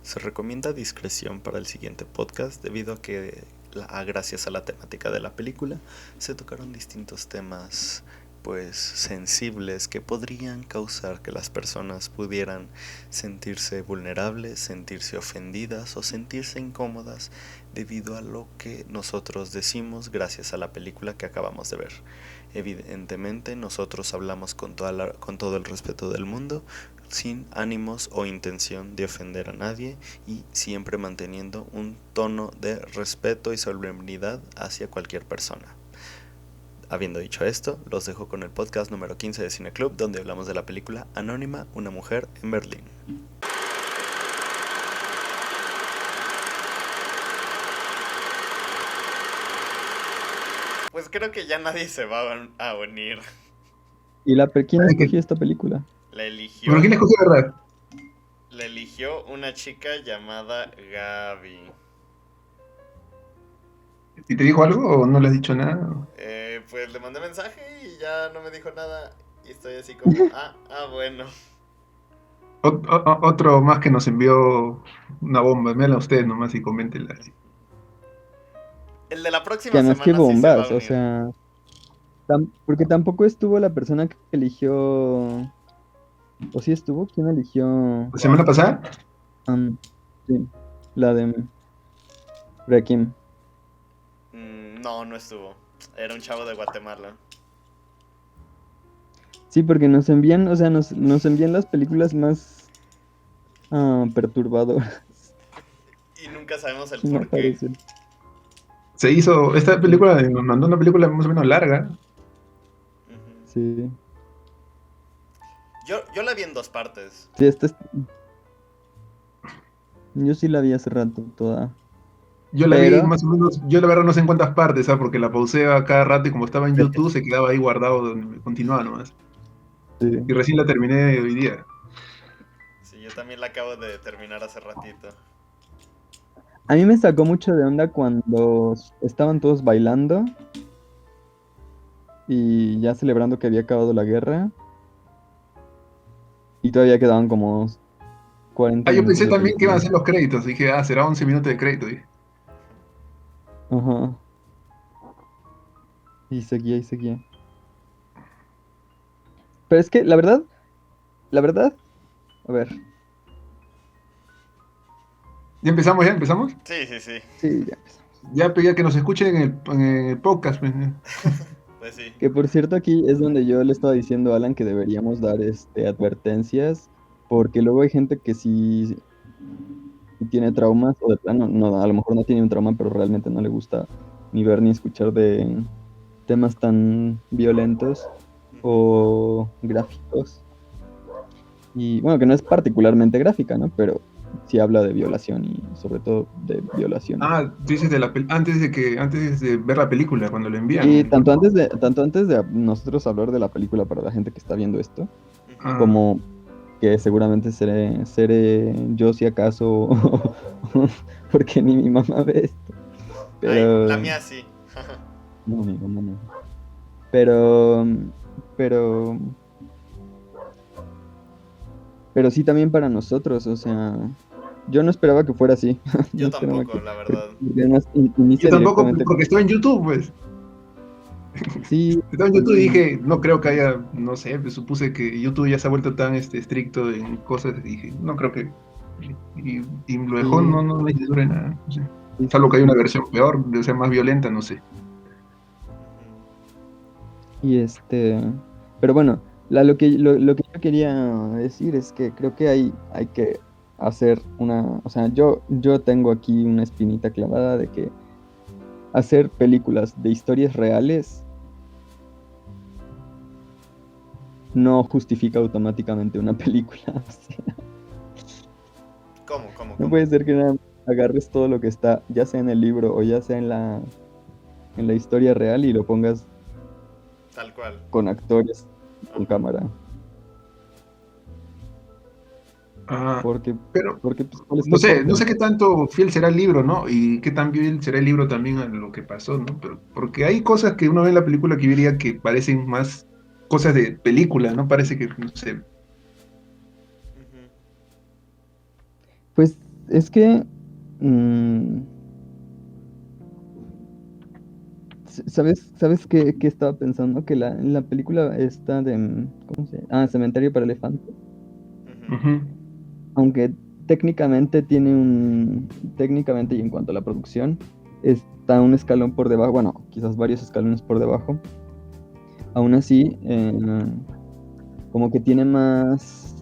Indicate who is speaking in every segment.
Speaker 1: Se recomienda discreción para el siguiente podcast debido a que, gracias a la temática de la película, se tocaron distintos temas pues sensibles que podrían causar que las personas pudieran sentirse vulnerables, sentirse ofendidas o sentirse incómodas debido a lo que nosotros decimos gracias a la película que acabamos de ver. Evidentemente nosotros hablamos con todo el respeto del mundo, sin ánimos o intención de ofender a nadie y siempre manteniendo un tono de respeto y solemnidad hacia cualquier persona. Habiendo dicho esto, los dejo con el podcast número 15 de Cine Club, donde hablamos de la película Anónima, una mujer en Berlín. Pues creo que ya nadie se va a unir.
Speaker 2: ¿Y quién escogió esta película?
Speaker 1: La eligió.
Speaker 3: ¿Pero quién escogió, verdad?
Speaker 1: La eligió una chica llamada Gaby.
Speaker 3: ¿Y te dijo algo o no le has dicho nada?
Speaker 1: Pues le mandé mensaje y ya no me dijo nada. Y estoy así como, bueno.
Speaker 3: Otro más que nos envió una bomba. Véanla ustedes nomás y coméntenla.
Speaker 1: El de la próxima
Speaker 2: Que no
Speaker 1: semana
Speaker 2: es que bombas,
Speaker 1: sí se va a unir.
Speaker 2: o sea, porque tampoco estuvo la persona que eligió, o sí estuvo, ¿quién eligió?
Speaker 3: ¿La semana pasada?
Speaker 2: Sí, la de Requiem.
Speaker 1: No estuvo. Era un chavo de Guatemala.
Speaker 2: Sí, porque nos envían, o sea, nos envían las películas más perturbadoras.
Speaker 1: Y nunca sabemos el
Speaker 2: No
Speaker 1: por qué.
Speaker 2: aparecen.
Speaker 3: Se hizo, esta película, nos mandó una película más o menos larga.
Speaker 2: Sí.
Speaker 1: Yo la vi en 2 partes.
Speaker 2: Sí, yo sí la vi hace rato toda.
Speaker 3: Yo la vi más o menos, yo la verdad no sé en cuántas partes, ¿sabes? Porque la pausé a cada rato y como estaba en YouTube se quedaba ahí guardado donde continuaba nomás.
Speaker 2: Sí.
Speaker 3: Y recién la terminé hoy día.
Speaker 1: Sí, yo también la acabo de terminar hace ratito.
Speaker 2: A mí me sacó mucho de onda cuando estaban todos bailando y ya celebrando que había acabado la guerra y todavía quedaban como 40
Speaker 3: Yo
Speaker 2: minutos
Speaker 3: pensé
Speaker 2: de
Speaker 3: también que iban a
Speaker 2: película.
Speaker 3: ser los créditos. Dije, será 11 minutos de crédito. Dije.
Speaker 2: Ajá. Y seguía. Pero es que la verdad, a ver.
Speaker 3: ¿Ya empezamos? ¿Ya empezamos?
Speaker 1: Sí.
Speaker 2: Sí, ya empezamos.
Speaker 3: Ya pedía que nos escuchen en el podcast.
Speaker 1: Pues sí.
Speaker 2: Que por cierto aquí es donde yo le estaba diciendo a Alan que deberíamos dar advertencias, porque luego hay gente que sí tiene traumas, o de plano, no, a lo mejor no tiene un trauma, pero realmente no le gusta ni ver ni escuchar de temas tan violentos o gráficos. Y bueno, que no es particularmente gráfica, ¿no? Pero sí habla de violación y sobre todo de violación.
Speaker 3: Dices antes de ver la película, cuando lo envían.
Speaker 2: Y tanto antes de nosotros hablar de la película para la gente que está viendo esto, como que seguramente seré yo si acaso, porque ni mi mamá ve esto. Pero...
Speaker 1: Ay, la mía sí.
Speaker 2: No, mi mamá no. Pero sí también para nosotros, o sea, yo no esperaba que fuera así.
Speaker 1: Yo tampoco, la verdad.
Speaker 3: Yo tampoco, porque estoy en YouTube, pues.
Speaker 2: Sí.
Speaker 3: Estaba en YouTube y dije, no creo que haya, no sé, pues supuse que YouTube ya se ha vuelto tan estricto en cosas, y dije, no creo que... Y lo dejó, no le dure nada, no sé. Salvo que hay una versión peor, o sea, más violenta, no sé.
Speaker 2: Y pero bueno, lo que yo quería decir es que creo que hay que hacer o sea, yo tengo aquí una espinita clavada de que hacer películas de historias reales no justifica automáticamente una película. O sea,
Speaker 1: ¿Cómo?
Speaker 2: No puede ser que nada más agarres todo lo que está, ya sea en el libro o ya sea en la historia real y lo pongas
Speaker 1: tal cual
Speaker 2: con actores, con cámara. Porque pues,
Speaker 3: no sé qué tanto fiel será el libro, ¿no? Y qué tan fiel será el libro también a lo que pasó, ¿no? Pero, porque hay cosas que uno ve en la película que yo diría que parecen más cosas de película, ¿no? Parece que, no sé.
Speaker 2: Pues Es que... mm, ¿sabes qué estaba pensando? Que la película esta de... ¿Cómo se llama? Cementerio para Elefantes.
Speaker 1: Ujú.
Speaker 3: Ujú.
Speaker 2: Aunque técnicamente tiene técnicamente y en cuanto a la producción, está un escalón por debajo, bueno, quizás varios escalones por debajo. Aún así, como que tiene más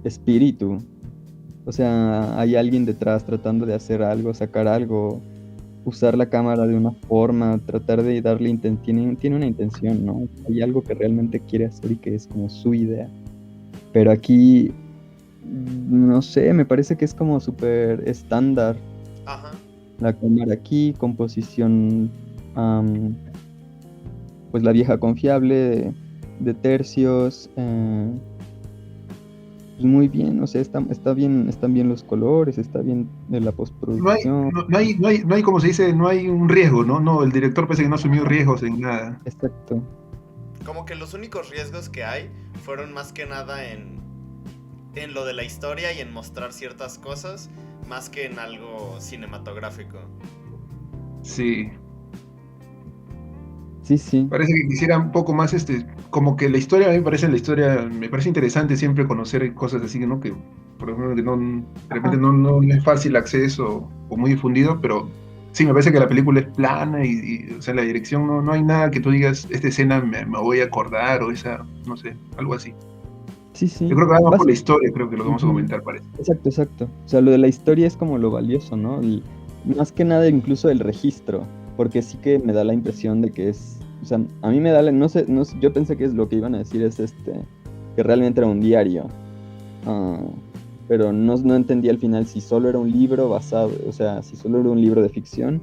Speaker 2: espíritu. O sea, hay alguien detrás tratando de hacer algo, sacar algo, usar la cámara de una forma, tratar de darle tiene una intención, ¿no? Hay algo que realmente quiere hacer y que es como su idea. Pero aquí, no sé, me parece que es como súper estándar.
Speaker 1: Ajá.
Speaker 2: La cámara aquí, composición, am, pues la vieja confiable de tercios. Pues muy bien, o sea, está bien, están bien los colores, está bien de la
Speaker 3: No hay,
Speaker 2: postproducción.
Speaker 3: no hay, como se dice, no hay un riesgo, ¿no? No, el director parece que no asumió riesgos en nada.
Speaker 2: Exacto.
Speaker 1: Como que los únicos riesgos que hay fueron más que nada en lo de la historia y en mostrar ciertas cosas, más que en algo cinematográfico.
Speaker 3: Sí.
Speaker 2: Sí.
Speaker 3: Parece que quisiera un poco más, como que la historia, a mí me parece interesante siempre conocer cosas así, ¿no? Que, por ejemplo, que no, de repente no es fácil acceso o muy difundido, pero sí, me parece que la película es plana o sea, la dirección no hay nada que tú digas, esta escena me voy a acordar o esa, no sé, algo así.
Speaker 2: Sí.
Speaker 3: Yo creo que va más por la
Speaker 2: Basi-
Speaker 3: historia, creo que lo vamos a
Speaker 2: Ujú.
Speaker 3: comentar, parece.
Speaker 2: Exacto. O sea, lo de la historia es como lo valioso, ¿no? Más que nada incluso el registro, porque sí que me da la impresión de que o sea, a mí me da no sé, yo pensé que es lo que iban a decir es que realmente era un diario. Ah, pero no entendí al final si solo era un libro basado, o sea, si solo era un libro de ficción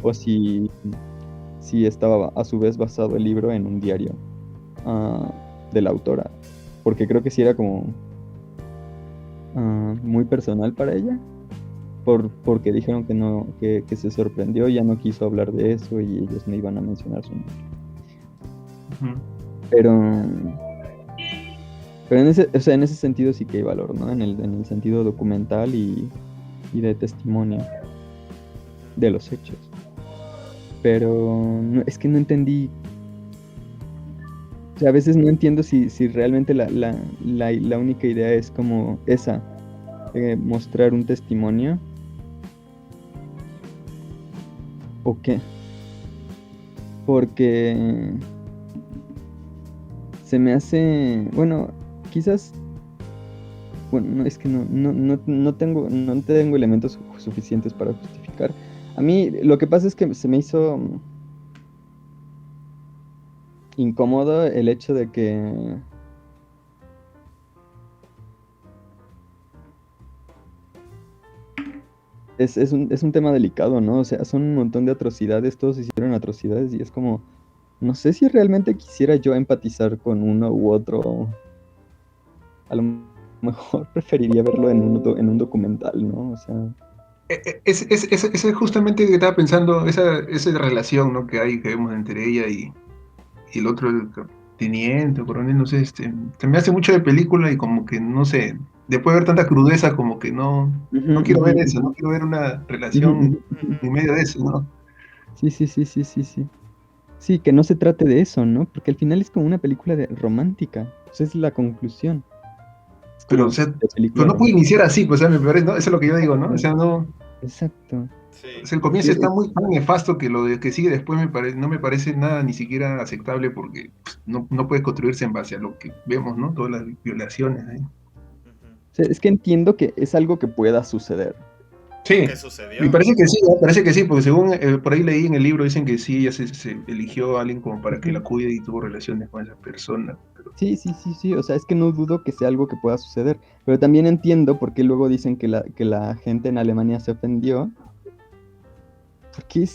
Speaker 2: o si estaba a su vez basado el libro en un diario ah, de la autora, porque creo que sí era como muy personal para ella, porque dijeron que no, que se sorprendió, ya no quiso hablar de eso y ellos no iban a mencionar su nombre.
Speaker 3: Ujú.
Speaker 2: Pero, o sea, en ese sentido sí que hay valor, ¿no? En el sentido documental y de testimonio de los hechos. Pero es que no entendí. O sea, a veces no entiendo si realmente la única idea es como esa, mostrar un testimonio o qué. Porque se me hace, bueno, quizás, bueno, no, es que no tengo elementos suficientes para justificar. A mí lo que pasa es que se me hizo incómodo el hecho de que es un tema delicado, ¿no? O sea, son un montón de atrocidades, todos hicieron atrocidades y es como, no sé si realmente quisiera yo empatizar con uno u otro. A lo mejor preferiría verlo en un documental, ¿no? O sea,
Speaker 3: Es justamente que estaba pensando, esa relación, ¿no? Que hay, que vemos entre ella y el otro, el teniente o coronel, no sé, se me hace mucho de película y como que, no sé, después de ver tanta crudeza, como que
Speaker 2: ujú,
Speaker 3: no quiero
Speaker 2: ujú,
Speaker 3: ver eso,
Speaker 2: ujú,
Speaker 3: no quiero ver una
Speaker 2: ujú,
Speaker 3: relación
Speaker 2: ujú, ujú.
Speaker 3: en medio de eso, ¿no?
Speaker 2: Sí. Sí, que no se trate de eso, ¿no? Porque al final es como una película romántica. Esa es la conclusión. Es
Speaker 3: Pero, o
Speaker 2: como
Speaker 3: sea,
Speaker 2: de
Speaker 3: pero
Speaker 2: película
Speaker 3: no puede
Speaker 2: romántica.
Speaker 3: iniciar así, pues, o sea, me parece, ¿no? Eso es lo que yo digo, ¿no? O sea, no,
Speaker 2: Exacto.
Speaker 3: o
Speaker 1: Sí.
Speaker 3: sea, el
Speaker 2: Sí,
Speaker 3: comienzo está muy tan nefasto que lo que sigue después no me parece nada ni siquiera aceptable porque pues, no puede construirse en base a lo que vemos, ¿no? Todas las violaciones ahí.
Speaker 1: Ujú.
Speaker 2: es que entiendo que es algo que pueda suceder.
Speaker 1: ¿O qué
Speaker 3: Sí, y
Speaker 1: sucedió?
Speaker 3: parece que sí, porque según por ahí leí en el libro, dicen que sí, ella se eligió a alguien como para que la
Speaker 2: Ujú.
Speaker 3: cuide y tuvo relaciones con esa persona. Pero,
Speaker 2: Sí. O sea, es que no dudo que sea algo que pueda suceder. Pero también entiendo por qué luego dicen que la gente en Alemania se ofendió. Porque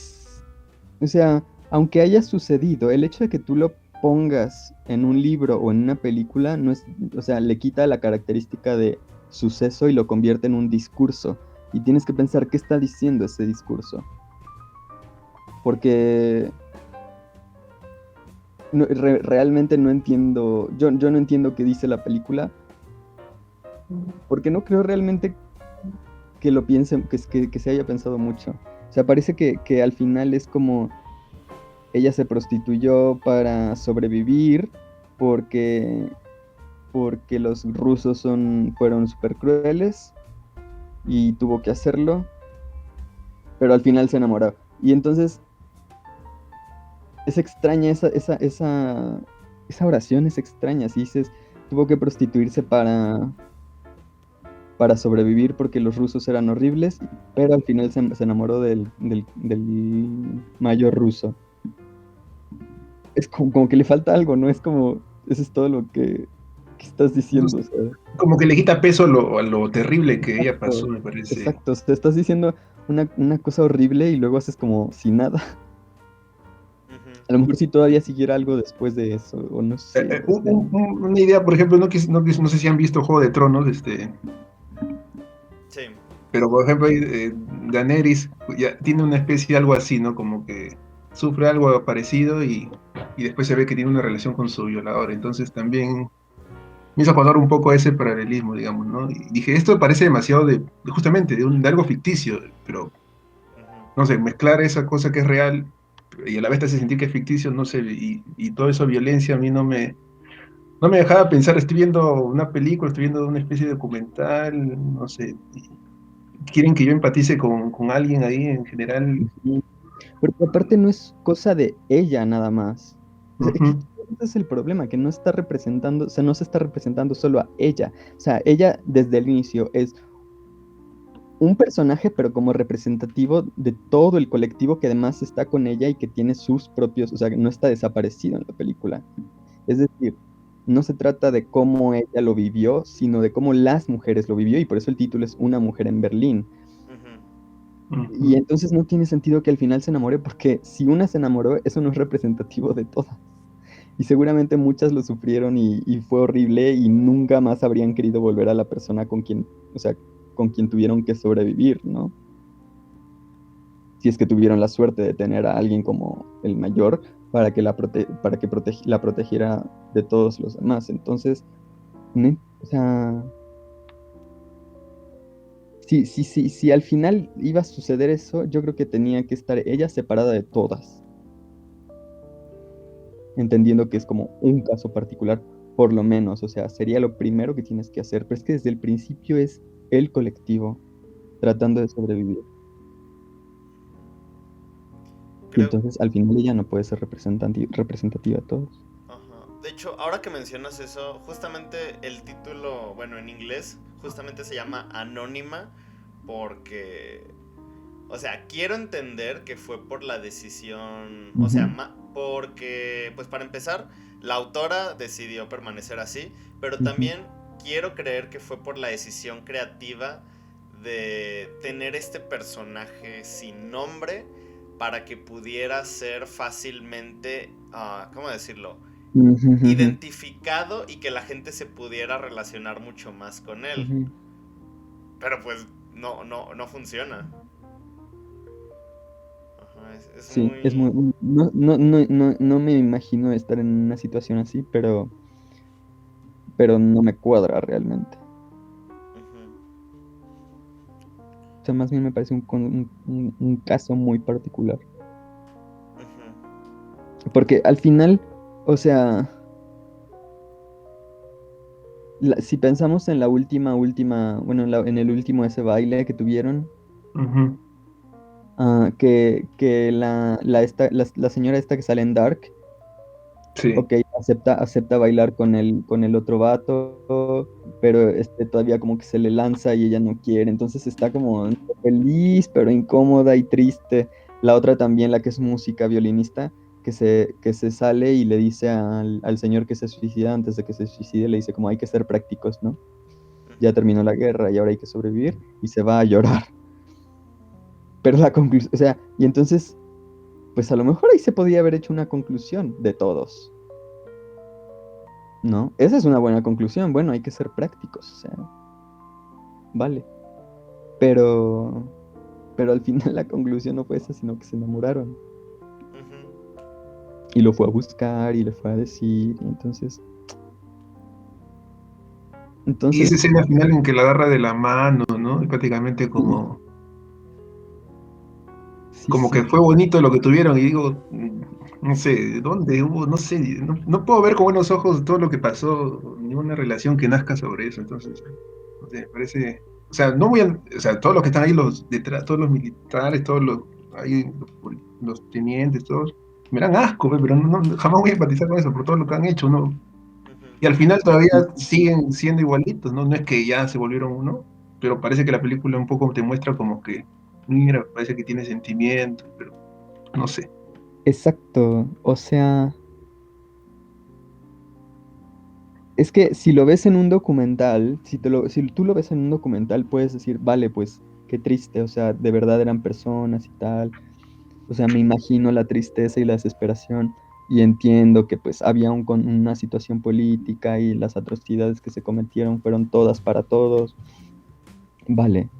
Speaker 2: o sea, aunque haya sucedido, el hecho de que tú lo pongas en un libro o en una película, no es, o sea, le quita la característica de suceso y lo convierte en un discurso. Y tienes que pensar qué está diciendo ese discurso. Porque realmente no entiendo, yo no entiendo qué dice la película, porque no creo realmente que lo piensen, que se haya pensado mucho. O sea, parece que al final es como ella se prostituyó para sobrevivir porque los rusos fueron súper crueles y tuvo que hacerlo, pero al final se enamoró. Y entonces es extraña esa oración, es extraña. Si dices, tuvo que prostituirse para sobrevivir porque los rusos eran horribles, pero al final se enamoró del mayor ruso. Es como que le falta algo, ¿no? Es como, eso es todo lo que estás diciendo. O sea,
Speaker 3: Como que le quita peso a lo terrible que ella pasó, me parece.
Speaker 2: exacto, te estás diciendo una cosa horrible y luego haces como si nada. A lo mejor si todavía siguiera algo después de eso, o no sé.
Speaker 3: Una idea, por ejemplo, no sé si han visto Juego de Tronos,
Speaker 1: Sí.
Speaker 3: pero por ejemplo, Daenerys ya tiene una especie de algo así, ¿no? Como que sufre algo parecido y después se ve que tiene una relación con su violador. Entonces también me hizo acordar un poco ese paralelismo, digamos, ¿no? Y dije, esto parece demasiado justamente de algo ficticio, pero no sé, mezclar esa cosa que es real y a la vez te hace sentir que es ficticio, no sé, y todo eso violencia a mí no me dejaba pensar, estoy viendo una película, estoy viendo una especie de documental, no sé, quieren que yo empatice con alguien ahí en general.
Speaker 2: Porque aparte no es cosa de ella nada más. O sea,
Speaker 3: Uh-huh.
Speaker 2: ese es el problema, que no está representando, o sea, no se está representando solo a ella. O sea, ella desde el inicio es un personaje, pero como representativo de todo el colectivo que además está con ella y que tiene sus propios, o sea, que no está desaparecido en la película. Es decir, no se trata de cómo ella lo vivió, sino de cómo las mujeres lo vivió, y por eso el título es Una mujer en Berlín. Y entonces no tiene sentido que al final se enamore, porque si una se enamoró, eso no es representativo de todas. Y seguramente muchas lo sufrieron y fue horrible y nunca más habrían querido volver a la persona con quien, o sea, con quien tuvieron que sobrevivir, ¿no? Si es que tuvieron la suerte de tener a alguien como el mayor para que la protegiera de todos los demás. Entonces, o sea, si al final iba a suceder eso, yo creo que tenía que estar ella separada de todas. Entendiendo que es como un caso particular, por lo menos, o sea, sería lo primero que tienes que hacer, pero es que desde el principio es el colectivo tratando de sobrevivir. Y entonces al final ella no puede ser representativa de todos.
Speaker 1: Ajá. De hecho, ahora que mencionas eso, justamente el título, bueno, en inglés, justamente se llama Anónima, porque, o sea, quiero entender que fue por la decisión, o sea, porque, pues para empezar, la autora decidió permanecer así, pero también quiero creer que fue por la decisión creativa de tener este personaje sin nombre para que pudiera ser fácilmente, ¿cómo decirlo? Identificado y que la gente se pudiera relacionar mucho más con él. Pero pues no funciona. Ajá,
Speaker 2: Sí,
Speaker 1: muy...
Speaker 2: es muy... No me imagino estar en una situación así, pero no me cuadra realmente. O sea, más bien me parece un caso muy particular. Porque al final, o sea, si pensamos en la última, bueno, en el último ese baile que tuvieron, que la señora esta que sale en Dark,
Speaker 3: sí.
Speaker 2: ok, acepta bailar con el otro vato, pero todavía como que se le lanza y ella no quiere, entonces está como feliz, pero incómoda y triste. La otra también, la que es música, violinista, que se sale y le dice al señor que se suicida, antes de que se suicide, le dice como hay que ser prácticos, ¿no? Ya terminó la guerra y ahora hay que sobrevivir, y se va a llorar. Pero la conclusión, o sea, y entonces, pues a lo mejor ahí se podía haber hecho una conclusión de todos, ¿no? Esa es una buena conclusión. Bueno, hay que ser prácticos, o sea, vale. Pero al final la conclusión no fue esa, sino que se enamoraron. Y lo fue a buscar y le fue a decir, y entonces...
Speaker 3: Y esa escena final en que la agarra de la mano, ¿no? ¿no? Y prácticamente como
Speaker 2: Sí,
Speaker 3: como
Speaker 2: sí.
Speaker 3: que fue bonito lo que tuvieron y digo, no sé, ¿de dónde hubo? No sé, no puedo ver con buenos ojos todo lo que pasó, ninguna relación que nazca sobre eso, entonces, no sé, me parece, o sea, no voy a, o sea, todos los que están ahí, los detrás, todos los militares, todos los, ahí, los tenientes, todos, me dan asco, pero jamás voy a empatizar con eso, por todo lo que han hecho, ¿no? Y al final todavía siguen siendo igualitos, ¿no? No es que ya se volvieron uno, pero parece que la película un poco te muestra como que, mira, parece que tiene sentimientos, pero no sé.
Speaker 2: Exacto. O sea, es que si lo ves en un documental, si tú lo ves en un documental, puedes decir, vale, pues qué triste, o sea, de verdad eran personas y tal. O sea, me imagino la tristeza y la desesperación y entiendo que pues había una situación política y las atrocidades que se cometieron fueron todas para todos. Vale.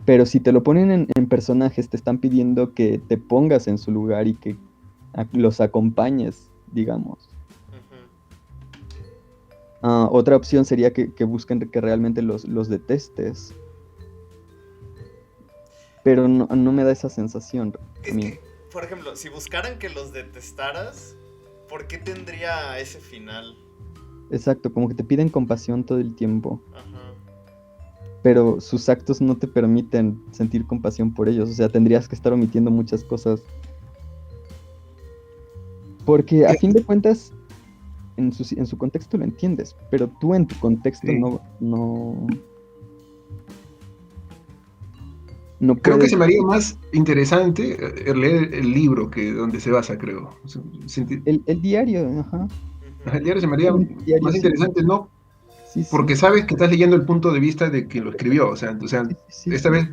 Speaker 2: Pero si te lo ponen en personajes, te están pidiendo que te pongas en su lugar y que los acompañes, digamos. Otra opción sería que busquen que realmente los detestes, pero no me da esa sensación a
Speaker 1: Es
Speaker 2: mí.
Speaker 1: que, por ejemplo, si buscaran que los detestaras, ¿por qué tendría ese final?
Speaker 2: Exacto, como que te piden compasión todo el tiempo,
Speaker 1: Ajá.
Speaker 2: pero sus actos no te permiten sentir compasión por ellos, o sea, tendrías que estar omitiendo muchas cosas, porque a fin de cuentas, en su contexto lo entiendes, pero tú en tu contexto
Speaker 3: Sí.
Speaker 2: no
Speaker 3: Creo que
Speaker 2: puedes.
Speaker 3: se me haría más interesante leer el libro que donde se basa, creo. O sea,
Speaker 2: El diario, ajá,
Speaker 3: el diario se me haría
Speaker 2: el diario
Speaker 3: más
Speaker 2: sí,
Speaker 3: interesante, no
Speaker 2: sí, sí,
Speaker 3: porque sabes que estás leyendo el punto de vista de quien lo escribió, o sea,
Speaker 2: sí, sí,
Speaker 3: esta
Speaker 2: sí,
Speaker 3: vez,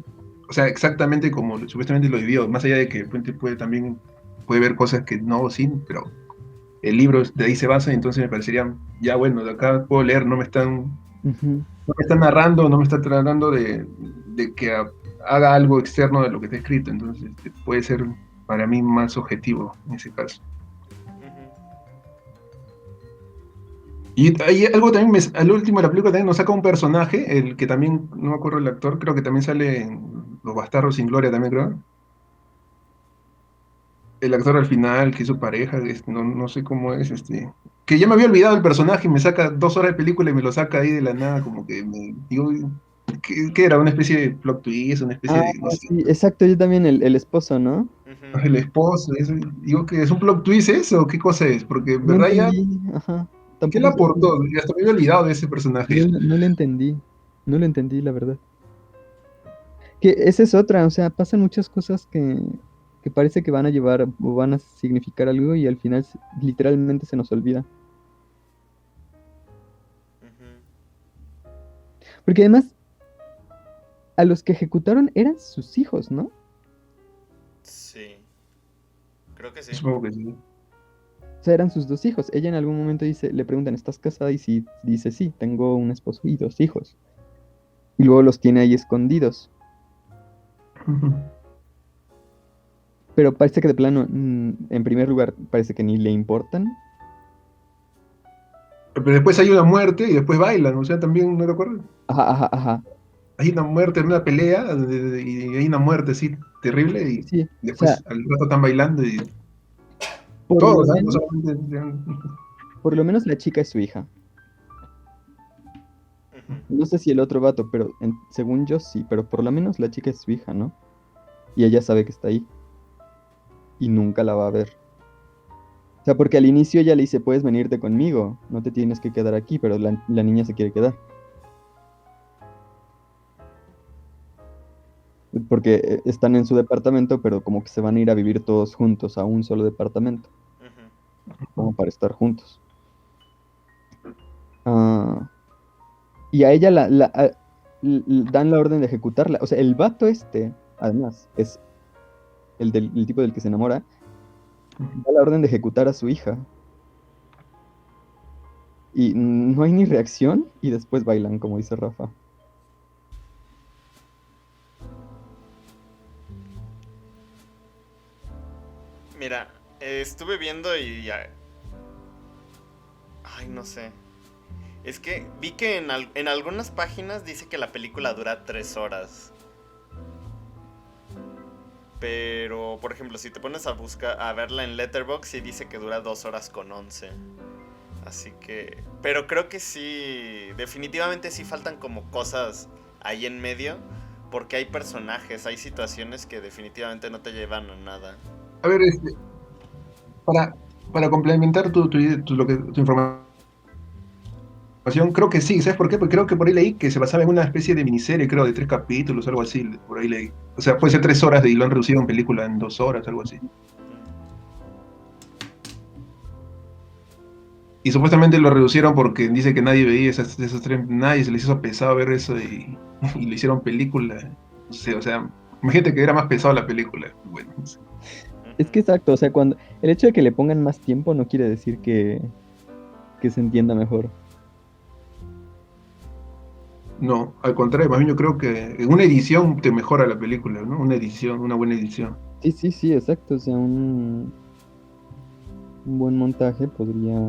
Speaker 3: o sea, exactamente como supuestamente lo vivió, más allá de que Fuente también puede ver cosas que no, sí, pero el libro de ahí se basa, entonces me parecería, ya bueno, de acá puedo leer,
Speaker 2: ujú.
Speaker 3: no me están narrando, no me está tratando de que haga algo externo de lo que está escrito, entonces puede ser para mí más objetivo en ese caso. Y hay algo también, al último de la película también nos saca un personaje, el que también, no me acuerdo el actor, creo que también sale en Los Bastardos sin Gloria también, creo. El actor al final, que es su pareja, no sé cómo es, que ya me había olvidado el personaje y me saca 2 horas de película y me lo saca ahí de la nada, como que me digo, ¿qué era? Una especie de plot twist, una especie
Speaker 2: Ah,
Speaker 3: de, no sé,
Speaker 2: sí, exacto, yo también el esposo, ¿no?
Speaker 3: el esposo, digo que es un plot twist eso, ¿qué cosa es? Porque en
Speaker 2: No
Speaker 3: verdad ya,
Speaker 2: entendí, ajá,
Speaker 3: ¿qué le
Speaker 2: tampoco sé,
Speaker 3: aportó? Y hasta me había olvidado de ese personaje.
Speaker 2: no lo entendí, no lo entendí, la verdad. Que esa es otra, o sea, pasan muchas cosas que parece que van a llevar o van a significar algo y al final literalmente se nos olvida. Porque además, a los que ejecutaron eran sus hijos, ¿no?
Speaker 1: Sí, creo que sí.
Speaker 3: Supongo que sí.
Speaker 2: O sea, eran sus dos hijos. Ella en algún momento le preguntan, ¿estás casada? Y sí, dice, sí, tengo un esposo y dos hijos. Y luego los tiene ahí escondidos.
Speaker 3: Ujú.
Speaker 2: Pero parece que de plano, en primer lugar, parece que ni le importan.
Speaker 3: Pero después hay una muerte y después bailan, o sea, también, ¿no te acuerdas?
Speaker 2: Ajá, ajá, ajá.
Speaker 3: Hay una muerte en una pelea y hay una muerte así terrible y
Speaker 2: Sí, o sea,
Speaker 3: después al rato están bailando y
Speaker 2: por lo
Speaker 3: todos, ¿ah? No
Speaker 2: menos,
Speaker 3: solamente...
Speaker 2: por lo menos la chica es su hija. No sé si el otro vato, pero según yo sí, pero por lo menos la chica es su hija, ¿no? Y ella sabe que está ahí y nunca la va a ver. O sea, porque al inicio ella le dice, puedes venirte conmigo, no te tienes que quedar aquí, pero la niña se quiere quedar. Porque están en su departamento, pero como que se van a ir a vivir todos juntos a un solo departamento, como para estar juntos. Ah, y a ella dan la orden de ejecutarla. O sea, el vato este, además, es el tipo del que se enamora, da la orden de ejecutar a su hija. Y no hay ni reacción y después bailan, como dice Rafa.
Speaker 1: Mira, estuve viendo y... Ay, no sé. Es que vi que en algunas páginas dice que la película dura 3 horas. Pero, por ejemplo, si te pones a verla en Letterboxd, sí dice que dura 2 horas con 11. Así que... Pero creo que sí, definitivamente sí faltan como cosas ahí en medio, porque hay personajes, hay situaciones que definitivamente no te llevan a nada.
Speaker 3: A ver, para, para complementar tu información, creo que sí, ¿sabes por qué? Porque creo que por ahí leí que se basaba en una especie de miniserie, creo, de 3 capítulos, algo así, por ahí leí. O sea, puede ser 3 horas y lo han reducido en película en 2 horas, algo así. Y supuestamente lo reducieron porque dice que nadie veía esas 3, nadie se les hizo pesado ver eso y lo hicieron película. No sé, o sea, imagínate que era más pesado la película. Bueno, no sé.
Speaker 2: Es que exacto, o sea, cuando el hecho de que le pongan más tiempo no quiere decir que se entienda mejor.
Speaker 3: No, al contrario, más bien yo creo que en una edición te mejora la película, ¿no? Una edición, una buena edición.
Speaker 2: Sí, exacto, o sea, un buen montaje podría...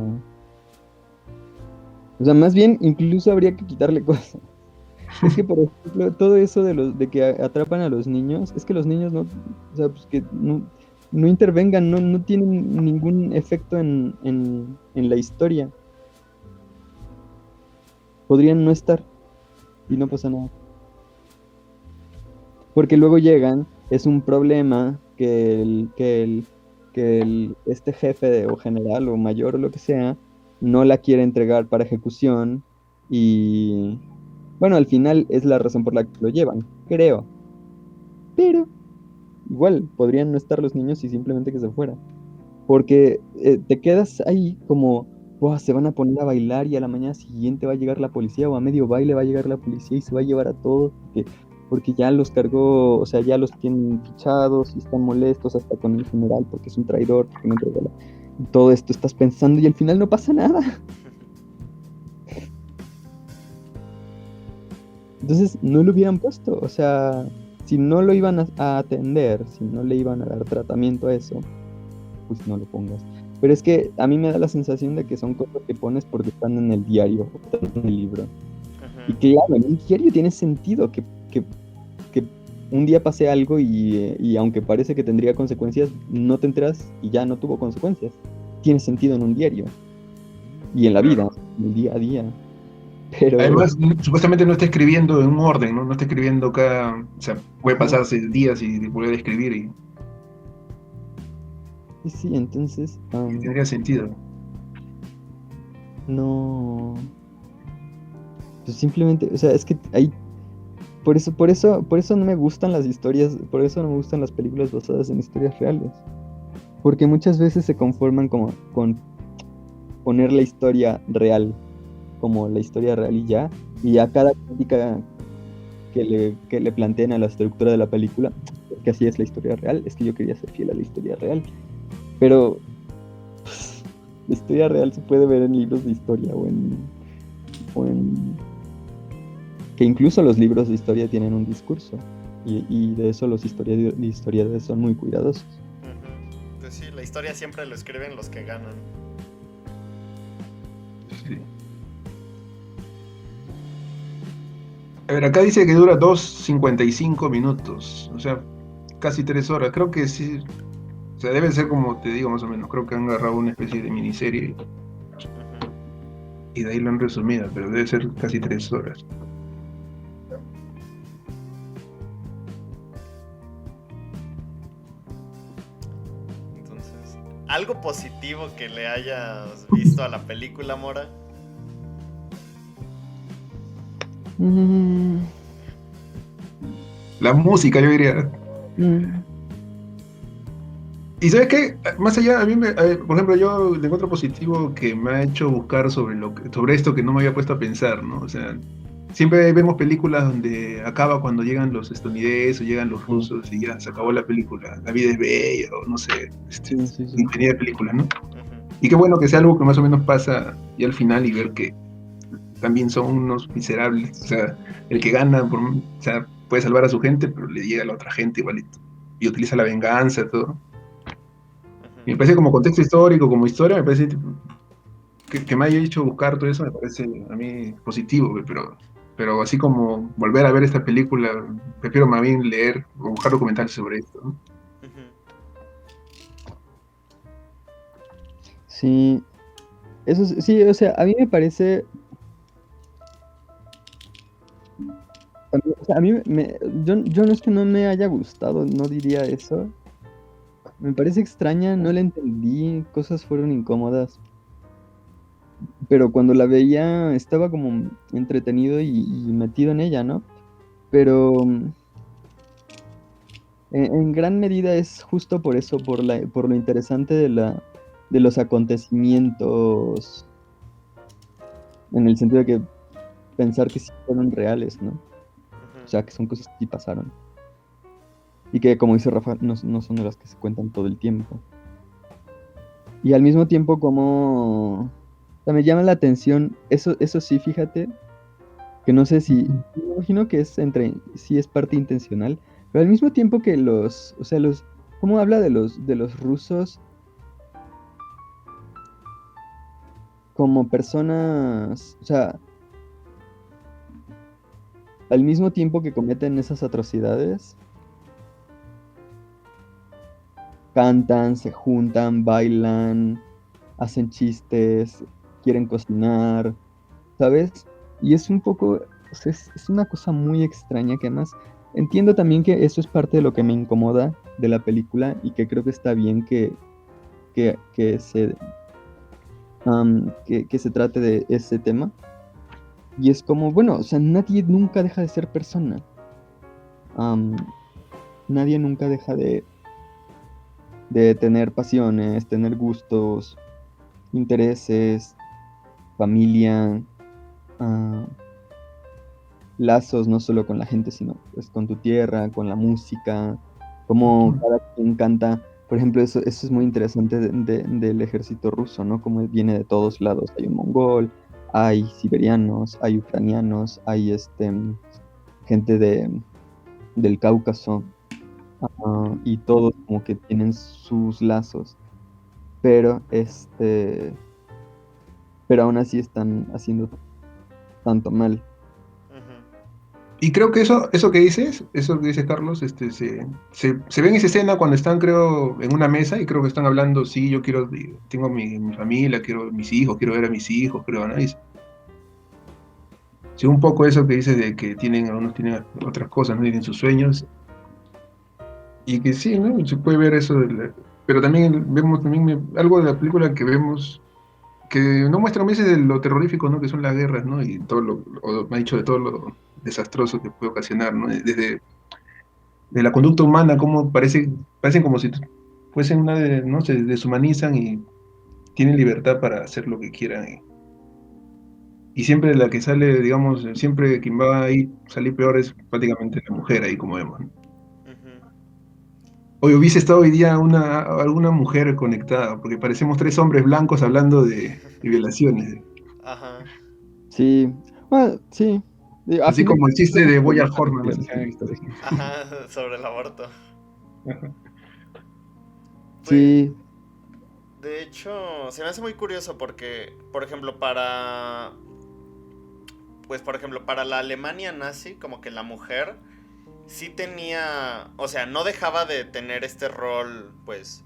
Speaker 2: O sea, más bien incluso habría que quitarle cosas. Es que, por ejemplo, todo eso de que atrapan a los niños, es que los niños no, o sea, pues que no intervengan, no tienen ningún efecto en la historia. Podrían no estar y no pasa nada. Porque luego llegan, es un problema que este jefe o general o mayor o lo que sea, no la quiere entregar para ejecución y bueno, al final es la razón por la que lo llevan, creo. Pero igual podrían no estar los niños y simplemente que se fuera. Porque te quedas ahí como, "Buah, se van a poner a bailar y a la mañana siguiente va a llegar la policía o a medio baile va a llegar la policía y se va a llevar a todos porque ya los cargó, o sea, ya los tienen fichados y están molestos hasta con el general porque es un traidor, porque no entregó todo esto estás pensando y al final no pasa nada. Entonces no lo hubieran puesto, o sea, si no lo iban a atender, si no le iban a dar tratamiento a eso, pues no lo pongas. Pero es que a mí me da la sensación de que son cosas que pones porque están en el diario o están en el libro. Y claro, en un diario tiene sentido que un día pase algo y aunque parece que tendría consecuencias, no te enteras y ya no tuvo consecuencias. Tiene sentido en un diario. Y en la vida, en el día a día. Pero...
Speaker 3: Además, supuestamente no está escribiendo en un orden, ¿no? No está escribiendo cada... O sea, puede pasarse días y volver a escribir y
Speaker 2: Sí, entonces...
Speaker 3: tendría sentido.
Speaker 2: No... Pues simplemente, o sea, es que hay... Por eso no me gustan las historias, por eso no me gustan las películas basadas en historias reales. Porque muchas veces se conforman como con poner la historia real, como la historia real y a cada crítica que le planteen a la estructura de la película, que así es la historia real, es que yo quería ser fiel a la historia real. Pero pues, la historia real se puede ver en libros de historia o en que incluso los libros de historia tienen un discurso y de eso los historiadores son muy cuidadosos.
Speaker 1: Pues sí, la historia siempre lo escriben los que ganan.
Speaker 3: Sí. A ver, acá dice que dura 2:55 minutos, o sea, casi 3 horas. Creo que sí, o sea, debe ser como te digo más o menos. Creo que han agarrado una especie de miniserie y de ahí lo han resumido, pero debe ser casi 3 horas.
Speaker 1: Entonces, ¿algo positivo que le hayas visto a la película, Mora?
Speaker 3: La música, yo diría. Y ¿sabes qué? Más allá, a mí, por ejemplo, yo le encuentro positivo que me ha hecho buscar sobre esto que no me había puesto a pensar, ¿no? O sea, siempre vemos películas donde acaba cuando llegan los estadounidenses o llegan los rusos y ya se acabó la película. La vida es bella, o no sé, infinidad de películas, ¿no? Y qué bueno que sea algo que más o menos pasa y al final y ver que también son unos miserables. O sea, el que gana, o sea, puede salvar a su gente, pero le llega a la otra gente igualito. Y utiliza la venganza, todo. Y me parece como contexto histórico, como historia, me parece que me haya hecho buscar todo eso me parece a mí positivo, pero así como volver a ver esta película, prefiero más bien leer o buscar documentales sobre esto, ¿no?
Speaker 1: Ujú.
Speaker 2: Sí, sí, o sea, a mí me parece, o sea, yo no es que no me haya gustado, no diría eso. Me parece extraña, no la entendí, cosas fueron incómodas, pero cuando la veía estaba como entretenido y metido en ella, ¿no? Pero en gran medida es justo por eso, por lo interesante de los acontecimientos, en el sentido de que pensar que sí fueron reales, ¿no? O sea, que son cosas que sí pasaron. Y que, como dice Rafa, no son de las que se cuentan todo el tiempo. Y al mismo tiempo, como... O sea, me llama la atención, eso sí, fíjate, que no sé si... Me imagino que sí es parte intencional, pero al mismo tiempo que o sea, ¿cómo habla de los rusos como personas, o sea, al mismo tiempo que cometen esas atrocidades, cantan, se juntan, bailan, hacen chistes, quieren cocinar, ¿sabes? Y es un poco, o sea, es una cosa muy extraña que además entiendo también que eso es parte de lo que me incomoda de la película y que creo que está bien que que se trate de ese tema. Y es como, bueno, o sea, nadie nunca deja de ser persona. Am, Nadie nunca deja de tener pasiones, tener gustos, intereses, familia, ah, lazos no solo con la gente, sino pues con tu tierra, con la música, como cada quien canta. Por ejemplo, eso es muy interesante del ejército ruso, ¿no? Como viene de todos lados. Hay un mongol, hay siberianos, hay ucranianos, hay gente del Cáucaso, y todos como que tienen sus lazos, pero pero aún así están haciendo tanto mal.
Speaker 1: Ujú.
Speaker 3: Y creo que eso que dice Carlos, se ve en esa escena cuando están, creo, en una mesa y creo que están hablando, sí, yo quiero, tengo mi familia, quiero mis hijos, quiero ver a mis hijos, creo, ¿no? Sí, un poco eso que dices de que algunos tienen otras cosas, ¿no? Tienen sus sueños, y que sí, ¿no? Se puede ver eso, pero también vemos algo de la película que vemos, que no muestra a veces de lo terrorífico, ¿no? Que son las guerras, ¿no? Y todo o me ha dicho de todo lo desastroso que puede ocasionar, ¿no? Desde de la conducta humana, como parecen como si fuesen ¿no? Se deshumanizan y tienen libertad para hacer lo que quieran. Y siempre la que sale, digamos, siempre quien va ahí salir peor es prácticamente la mujer ahí, como vemos, ¿no?
Speaker 1: Ujú.
Speaker 3: Hoy hubiese estado hoy día alguna mujer conectada, porque parecemos tres hombres blancos hablando de violaciones.
Speaker 1: Ajá.
Speaker 2: Sí, bueno, sí. A
Speaker 3: Así
Speaker 2: fin de
Speaker 3: como el chiste de Boyard Horseman, no sé si han
Speaker 2: cuentas,
Speaker 3: visto.
Speaker 1: Ajá, sobre el aborto.
Speaker 3: Ajá.
Speaker 1: Pues,
Speaker 2: sí,
Speaker 1: de hecho, se me hace muy curioso porque, por ejemplo, para la Alemania nazi, como que la mujer sí tenía, o sea, no dejaba de tener este rol, pues,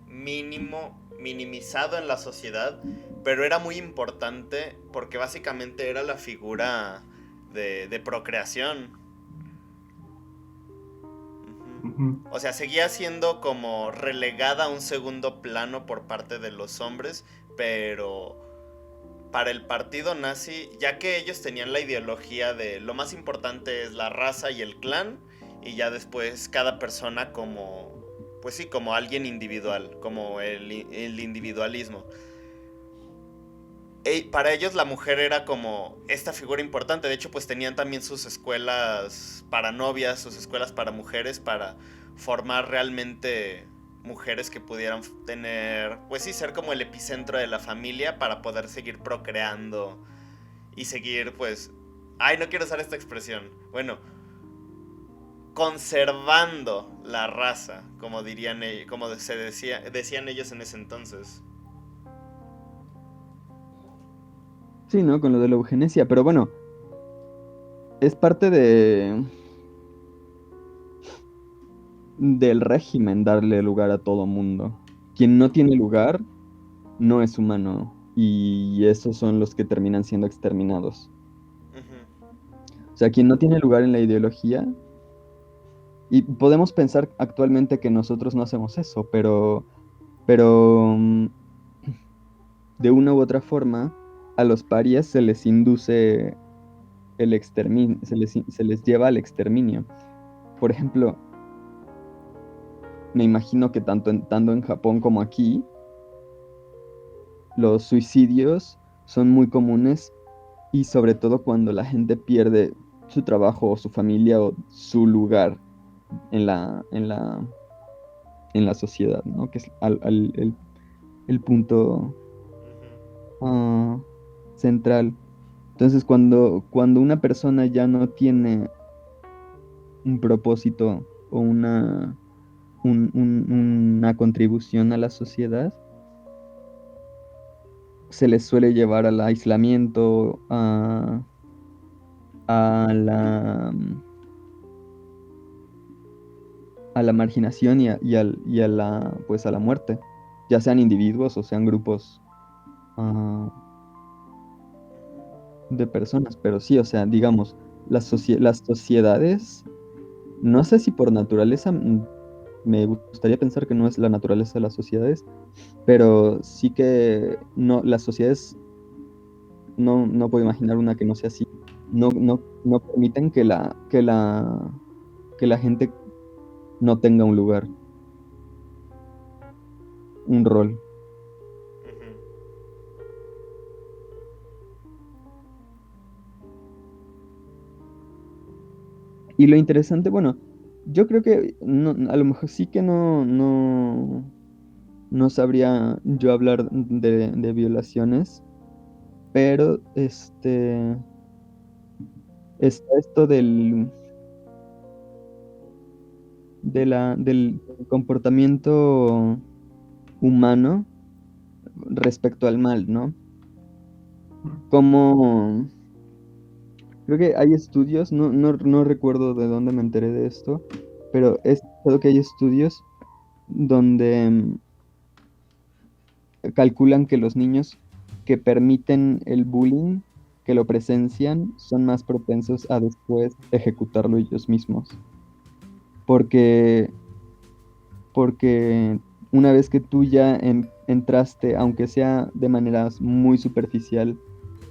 Speaker 1: minimizado en la sociedad, pero era muy importante porque básicamente era la figura de procreación.
Speaker 3: Ujú.
Speaker 1: O sea, seguía siendo como relegada a un segundo plano por parte de los hombres, pero para el partido nazi, ya que ellos tenían la ideología de lo más importante es la raza y el clan, y ya después cada persona como, pues sí, como alguien individual, como el individualismo. Para ellos la mujer era como esta figura importante. De hecho, pues tenían también sus escuelas para novias, sus escuelas para mujeres, para formar realmente mujeres que pudieran tener, pues sí, ser como el epicentro de la familia para poder seguir procreando y seguir, pues, ay, no quiero usar esta expresión. Bueno, conservando la raza, como decían ellos en ese entonces.
Speaker 2: Sí, ¿no? Con lo de la eugenesia, pero bueno, es parte del régimen darle lugar a todo mundo. Quien no tiene lugar no es humano y esos son los que terminan siendo exterminados.
Speaker 1: Ujú.
Speaker 2: O sea, quien no tiene lugar en la ideología, y podemos pensar actualmente que nosotros no hacemos eso, pero de una u otra forma a los parias se les induce el exterminio, se les lleva al exterminio. Por ejemplo, me imagino que tanto en Japón como aquí, los suicidios son muy comunes y sobre todo cuando la gente pierde su trabajo o su familia o su lugar en la sociedad, ¿no? Que es el punto ah, central. Entonces, cuando una persona ya no tiene un propósito o una contribución a la sociedad, se les suele llevar al aislamiento, a la, a la marginación y a pues a la muerte, ya sean individuos o sean grupos ah, de personas. Pero sí, o sea, digamos, las sociedades, no sé si por naturaleza, me gustaría pensar que no es la naturaleza de las sociedades, pero sí que no, las sociedades no puedo imaginar una que no sea así. No permiten que la gente no tenga un lugar, un rol.
Speaker 1: Ujú.
Speaker 2: Y lo interesante, bueno, yo creo que a lo mejor sí que no sabría yo hablar de violaciones, pero está esto del comportamiento humano respecto al mal, ¿no? Como creo que hay estudios, no recuerdo de dónde me enteré de esto, pero he escuchado que hay estudios donde calculan que los niños que permiten el bullying, que lo presencian, son más propensos a después ejecutarlo ellos mismos. Porque, porque una vez que tú ya entraste, aunque sea de manera muy superficial,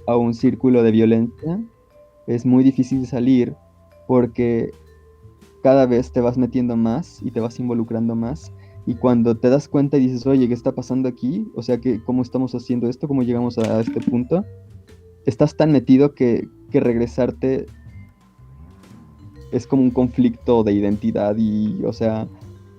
Speaker 2: a un círculo de violencia, es muy difícil salir porque cada vez te vas metiendo más y te vas involucrando más. Y cuando te das cuenta y dices, oye, ¿qué está pasando aquí? O sea, ¿cómo estamos haciendo esto? ¿Cómo llegamos a este punto? Estás tan metido que regresarte es como un conflicto de identidad y, o sea,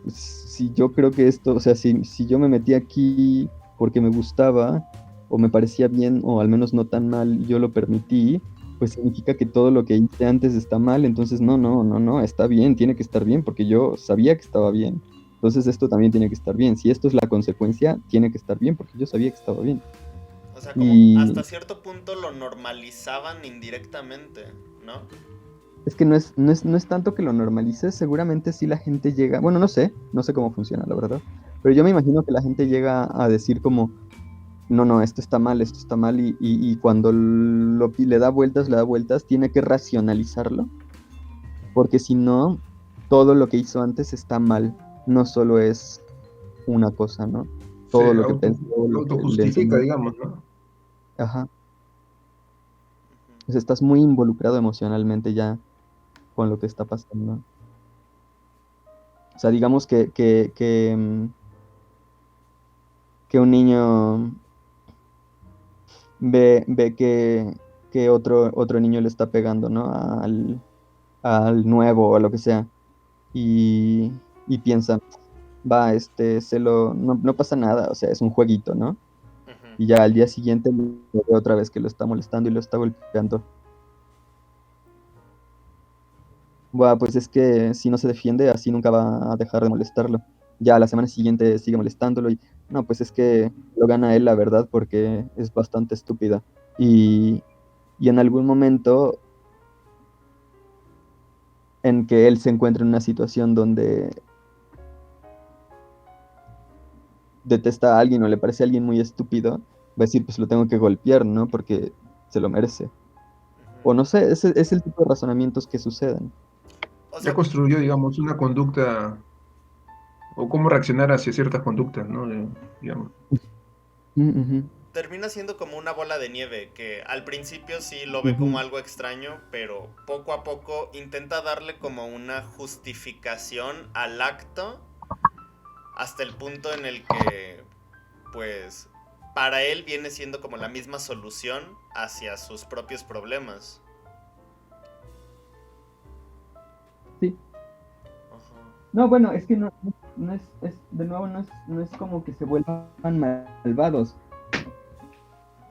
Speaker 2: si yo creo que esto, o sea, si yo me metí aquí porque me gustaba o me parecía bien o al menos no tan mal y yo lo permití, pues significa que todo lo que hice antes está mal, entonces no, está bien, tiene que estar bien porque yo sabía que estaba bien. Entonces esto también tiene que estar bien. Si esto es la consecuencia, tiene que estar bien porque yo sabía que estaba bien.
Speaker 1: O sea, como hasta
Speaker 2: Y
Speaker 1: cierto punto lo normalizaban indirectamente, ¿no?
Speaker 2: es que no es tanto que lo normalices, seguramente sí la gente llega, bueno, no sé cómo funciona, la verdad, pero yo me imagino que la gente llega a decir como, no, esto está mal, y cuando le da vueltas, tiene que racionalizarlo, porque si no, todo lo que hizo antes está mal, no solo es una cosa, ¿no? Todo
Speaker 3: Se
Speaker 2: lo que pensó, lo que le
Speaker 3: autojustifica,
Speaker 2: enseñó,
Speaker 3: digamos, ¿no?
Speaker 2: ajá,
Speaker 1: Ujú.
Speaker 2: pues estás muy involucrado emocionalmente ya con lo que está pasando. O sea, digamos que un niño ve que otro niño le está pegando, ¿no? Al nuevo o lo que sea. Y piensa, va, no pasa nada, o sea, es un jueguito, ¿no?
Speaker 1: Ujú.
Speaker 2: Y ya al día siguiente lo ve otra vez que lo está molestando y lo está golpeando. Buah, pues es que si no se defiende, así nunca va a dejar de molestarlo. Ya la semana siguiente sigue molestándolo y no, pues es que lo gana él, la verdad, porque es bastante estúpida. y en algún momento en que él se encuentra en una situación donde detesta a alguien o le parece a alguien muy estúpido, va a decir, pues lo tengo que golpear, ¿no? Porque se lo merece. O no sé, es el tipo de razonamientos que suceden.
Speaker 1: O
Speaker 3: Ya
Speaker 1: sea,
Speaker 3: construyó, digamos, una conducta o cómo reaccionar hacia ciertas conductas, ¿no? Digamos.
Speaker 2: Ujú,
Speaker 1: termina siendo como una bola de nieve que al principio sí lo ve como
Speaker 2: ujú.
Speaker 1: algo extraño, pero poco a poco intenta darle como una justificación al acto hasta el punto en el que, pues, para él viene siendo como la misma solución hacia sus propios problemas.
Speaker 2: Sí.
Speaker 1: Ajá.
Speaker 2: No, bueno, es que no de nuevo, no es como que se vuelvan malvados,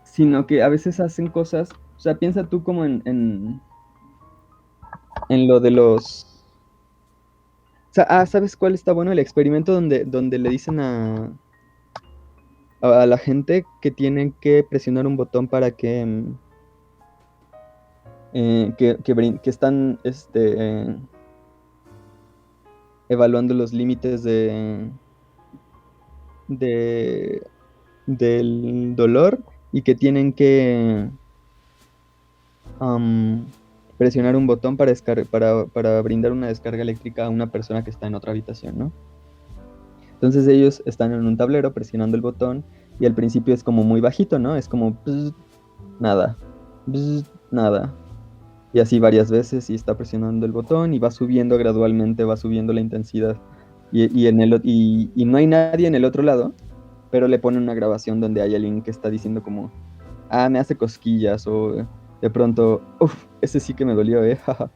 Speaker 2: sino que a veces hacen cosas, o sea, piensa tú como en lo de los... O sea, ¿sabes cuál está bueno? El experimento donde le dicen a la gente que tienen que presionar un botón para que, que están evaluando los límites de, del dolor y que tienen que am, presionar un botón para brindar una descarga eléctrica a una persona que está en otra habitación, ¿no? Entonces ellos están en un tablero presionando el botón y al principio es como muy bajito, ¿no? Es como bzz, nada, bzz, nada. Y así varias veces y está presionando el botón y va subiendo gradualmente, va subiendo la intensidad. Y no hay nadie en el otro lado, pero le ponen una grabación donde hay alguien que está diciendo como, ah, me hace cosquillas o de pronto, uff, ese sí que me dolió, jaja.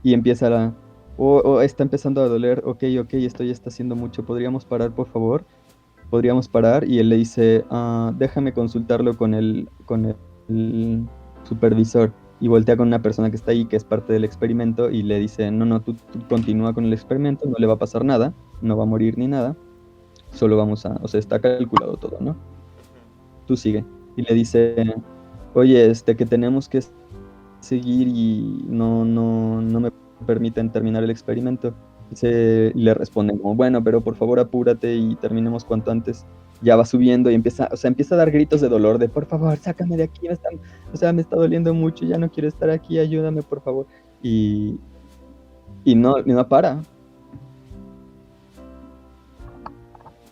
Speaker 2: Y empieza o está empezando a doler, ok, esto ya está haciendo mucho, ¿podríamos parar, por favor? Podríamos parar y él le dice, déjame consultarlo el supervisor y voltea con una persona que está ahí, que es parte del experimento y le dice, no, tú continúa con el experimento, no le va a pasar nada, no va a morir ni nada, solo o sea, está calculado todo, ¿no? Tú sigue. Y le dice, oye, que tenemos que seguir y no me permiten terminar el experimento. Y le responden como, bueno, pero por favor apúrate y terminemos cuanto antes. Ya va subiendo y empieza a dar gritos de dolor, de por favor, sácame de aquí, o sea, me está doliendo mucho, ya no quiero estar aquí, ayúdame, por favor. Y, y no para.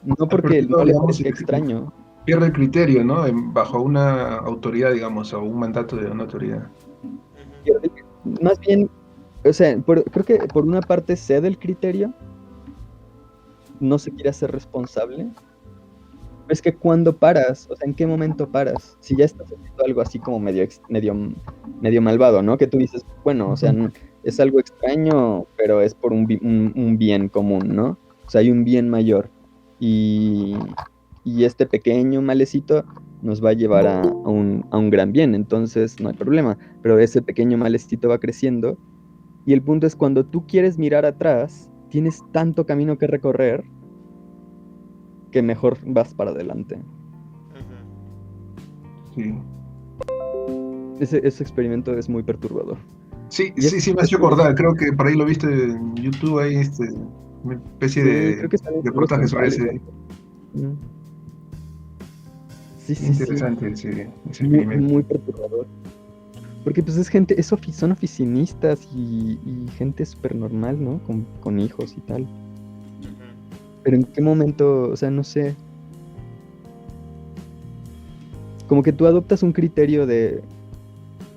Speaker 2: No
Speaker 3: Ha
Speaker 2: porque
Speaker 3: perdido,
Speaker 2: no le
Speaker 3: digamos,
Speaker 2: parezca extraño.
Speaker 3: pierde el criterio, ¿no? Bajo una autoridad, digamos, o un mandato de una autoridad.
Speaker 2: Más bien, o sea, creo que por una parte cede el criterio, no se quiere hacer responsable. Es que cuando paras, o sea, ¿en qué momento paras? Si ya estás haciendo algo así como medio malvado, ¿no? Que tú dices, bueno, o sea, es algo extraño, pero es por un bien común, ¿no? O sea, hay un bien mayor. Y, y este pequeño malecito nos va a llevar a un gran bien, entonces no hay problema. Pero ese pequeño malecito va creciendo. Y el punto es cuando tú quieres mirar atrás, tienes tanto camino que recorrer que mejor vas para adelante.
Speaker 3: Sí.
Speaker 2: Ese experimento es muy perturbador.
Speaker 3: Sí,
Speaker 2: Y
Speaker 3: sí, sí, me
Speaker 2: es
Speaker 3: hace
Speaker 2: curioso.
Speaker 3: acordar. Creo que por ahí lo viste en YouTube, hay una especie
Speaker 2: Sí,
Speaker 3: de
Speaker 2: creo que está en Juegos
Speaker 3: reportaje sobre
Speaker 2: Centrales.
Speaker 3: ese.
Speaker 2: Mm. Sí, sí, sí.
Speaker 3: Interesante ese
Speaker 2: Muy,
Speaker 3: experimento.
Speaker 2: muy perturbador. Porque pues es gente, son oficinistas y gente súper normal, ¿no? Con hijos y tal. Pero en qué momento, o sea, no sé. Como que tú adoptas un criterio de,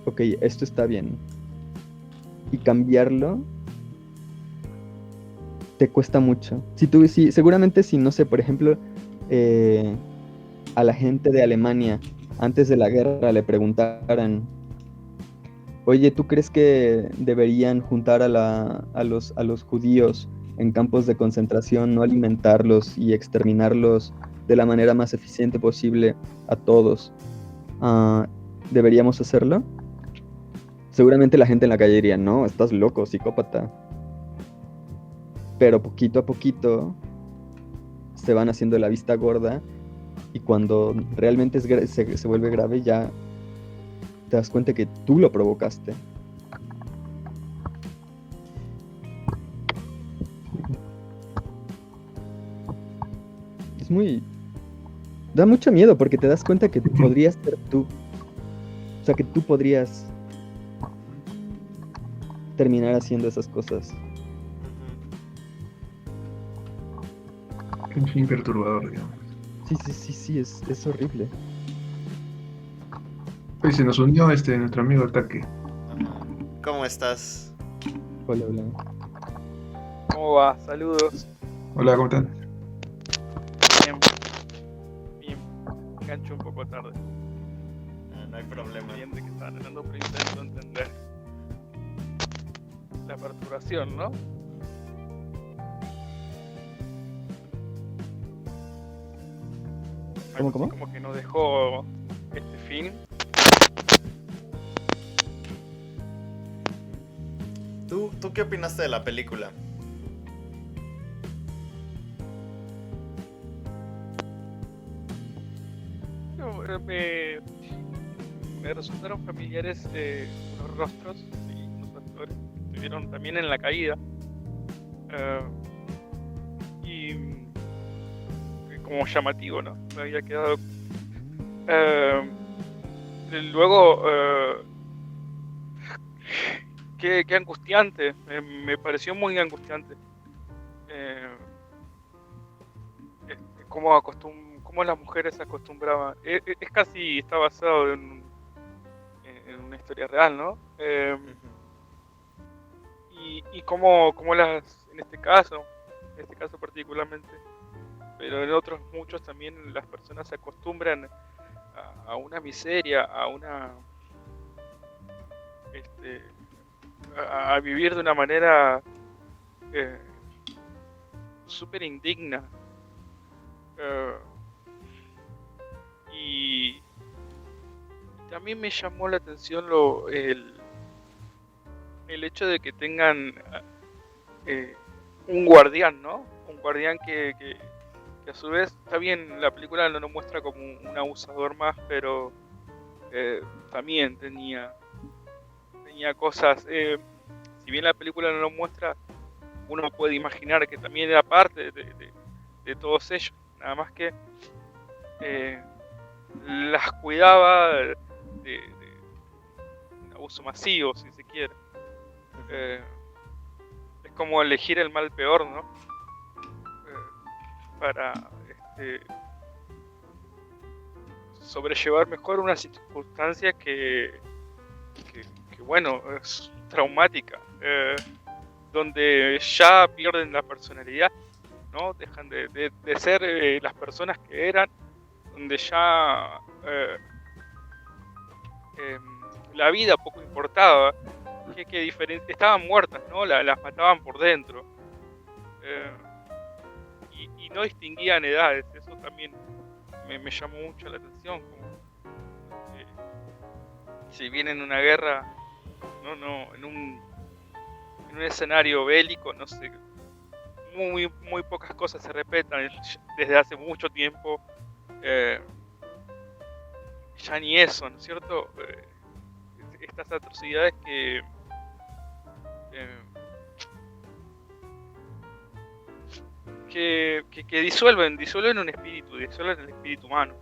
Speaker 2: ok, esto está bien. Y cambiarlo te cuesta mucho. Seguramente si, no sé, por ejemplo, eh, a la gente de Alemania antes de la guerra le preguntaran, oye, ¿tú crees que deberían juntar a los judíos en campos de concentración, no alimentarlos y exterminarlos de la manera más eficiente posible a todos? Ah, ¿Deberíamos hacerlo? Seguramente la gente en la calle diría, no, estás loco, psicópata. Pero poquito a poquito se van haciendo la vista gorda y cuando realmente se vuelve grave ya te das cuenta que tú lo provocaste. Es muy... Da mucho miedo porque te das cuenta que podrías ser tú. O sea, que tú podrías terminar haciendo esas cosas.
Speaker 3: En fin, perturbador, digamos.
Speaker 2: Sí, es horrible.
Speaker 3: Hoy se nos unió nuestro amigo Ataque.
Speaker 1: Ajá. ¿Cómo estás?
Speaker 2: Hola.
Speaker 4: ¿Cómo va? Saludos.
Speaker 3: Hola, ¿cómo estás?
Speaker 4: Bien. Bien. Engancho un poco tarde.
Speaker 1: No hay problema.
Speaker 4: Cliente que estaba hablando, pero intento entender la perturbación, ¿no?
Speaker 2: ¿Cómo?
Speaker 4: Como que nos dejó este film.
Speaker 1: ¿Tú qué opinaste de la película?
Speaker 4: Me resultaron familiares unos rostros y unos actores que estuvieron también en la caída. Y como llamativo, ¿no? Me había quedado. Luego, qué angustiante. Me pareció muy angustiante. Cómo las mujeres se acostumbraban. Es casi, está basado en una historia real, ¿no? Y cómo en este caso particularmente, pero en otros muchos también las personas se acostumbran a una miseria, a vivir de una manera súper indigna. Y también me llamó la atención el hecho de que tengan un guardián, ¿no? Un guardián que a su vez, está bien, la película no lo muestra como un abusador más, pero también tenía cosas. Si bien la película no lo muestra, uno puede imaginar que también era parte de todos ellos, nada más que las cuidaba de un abuso masivo, si se quiere. Es como elegir el mal peor, ¿no? Para sobrellevar mejor una circunstancia que bueno, es traumática, donde ya pierden la personalidad, ¿no? Dejan de ser las personas que eran, donde ya la vida poco importaba, que diferente, estaban muertas, ¿no? Las mataban por dentro, y no distinguían edades. Eso también me llamó mucho la atención, como si bien en una guerra, en un escenario bélico, no sé, muy pocas cosas se repetan desde hace mucho tiempo. Ya ni eso, ¿no es cierto? Estas atrocidades que disuelven un espíritu, disuelven el espíritu humano,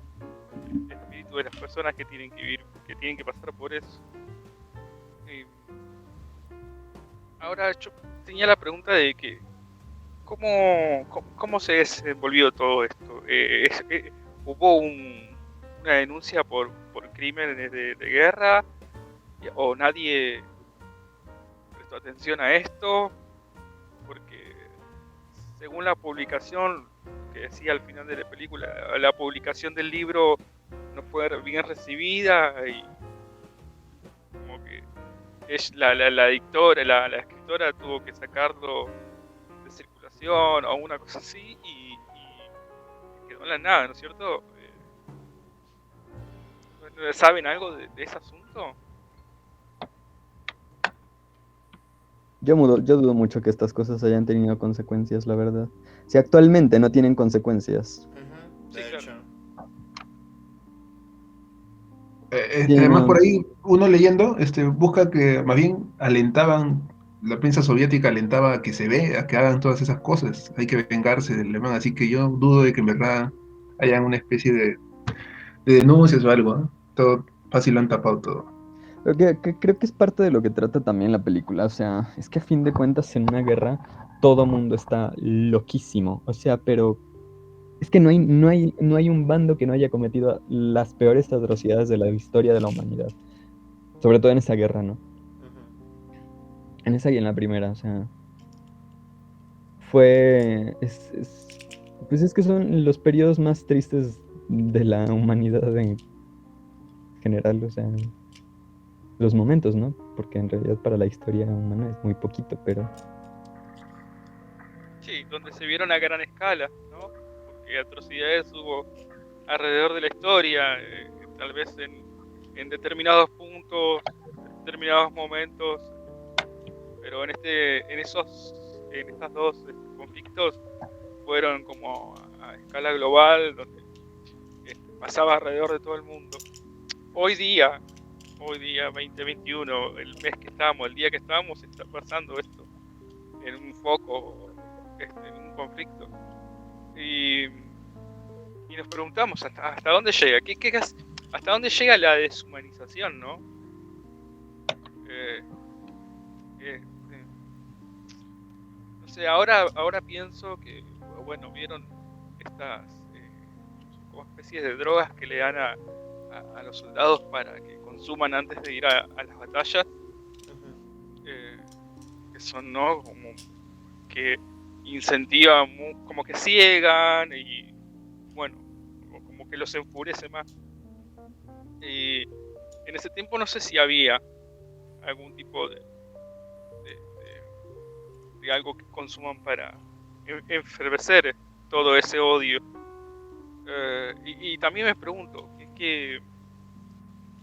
Speaker 4: el espíritu de las personas que tienen que vivir, que tienen que pasar por eso. Ahora yo tenía la pregunta de que ¿cómo se desenvolvió todo esto? ¿Hubo una denuncia por crímenes de guerra? ¿O nadie prestó atención a esto? Porque según la publicación que decía al final de la película, la publicación del libro no fue bien recibida, y como que la editora, la escritora tuvo que sacarlo de circulación o una cosa así, y quedó en la nada, ¿no es cierto? ¿Saben algo de ese asunto?
Speaker 2: Yo dudo mucho que estas cosas hayan tenido consecuencias, la verdad. Si actualmente no tienen consecuencias.
Speaker 1: De
Speaker 4: Sí,
Speaker 1: hecho.
Speaker 4: claro.
Speaker 2: Sí,
Speaker 3: Además,
Speaker 2: no.
Speaker 3: por ahí, uno leyendo, busca que más bien alentaban, la prensa soviética alentaba a que se vea, a que hagan todas esas cosas. Hay que vengarse del alemán, así que yo dudo de que en verdad hayan una especie de denuncias o algo, ¿no? Todo fácil lo han tapado todo.
Speaker 2: Que creo que es parte de lo que trata también la película. O sea, es que a fin de cuentas en una guerra todo mundo está loquísimo. O sea, pero es que no hay un bando que no haya cometido las peores atrocidades de la historia de la humanidad. Sobre todo en esa guerra, ¿no? En esa y en la primera, o sea, pues es que son los periodos más tristes de la humanidad en general, o sea, los momentos, ¿no? Porque en realidad para la historia humana es muy poquito, pero
Speaker 4: Sí, donde se vieron a gran escala, ¿no? Porque atrocidades hubo alrededor de la historia, tal vez en determinados puntos, en determinados momentos, pero en estas dos conflictos fueron como a escala global, donde pasaba alrededor de todo el mundo. Hoy día 2021, el mes que estamos, el día que estamos, está pasando esto en un foco, en un conflicto. Y nos preguntamos hasta dónde llega, hasta dónde llega la deshumanización, ¿no? Eh, eh, eh, no sé, ahora pienso que, bueno, vieron estas como especies de drogas que le dan a los soldados para que consuman antes de ir a las batallas, eh, que son, ¿no? Como que incentivan, como que ciegan y, bueno, como que los enfurece más. Y en ese tiempo no sé si había algún tipo de algo que consuman para enfervecer todo ese odio. Y también me pregunto, ¿qué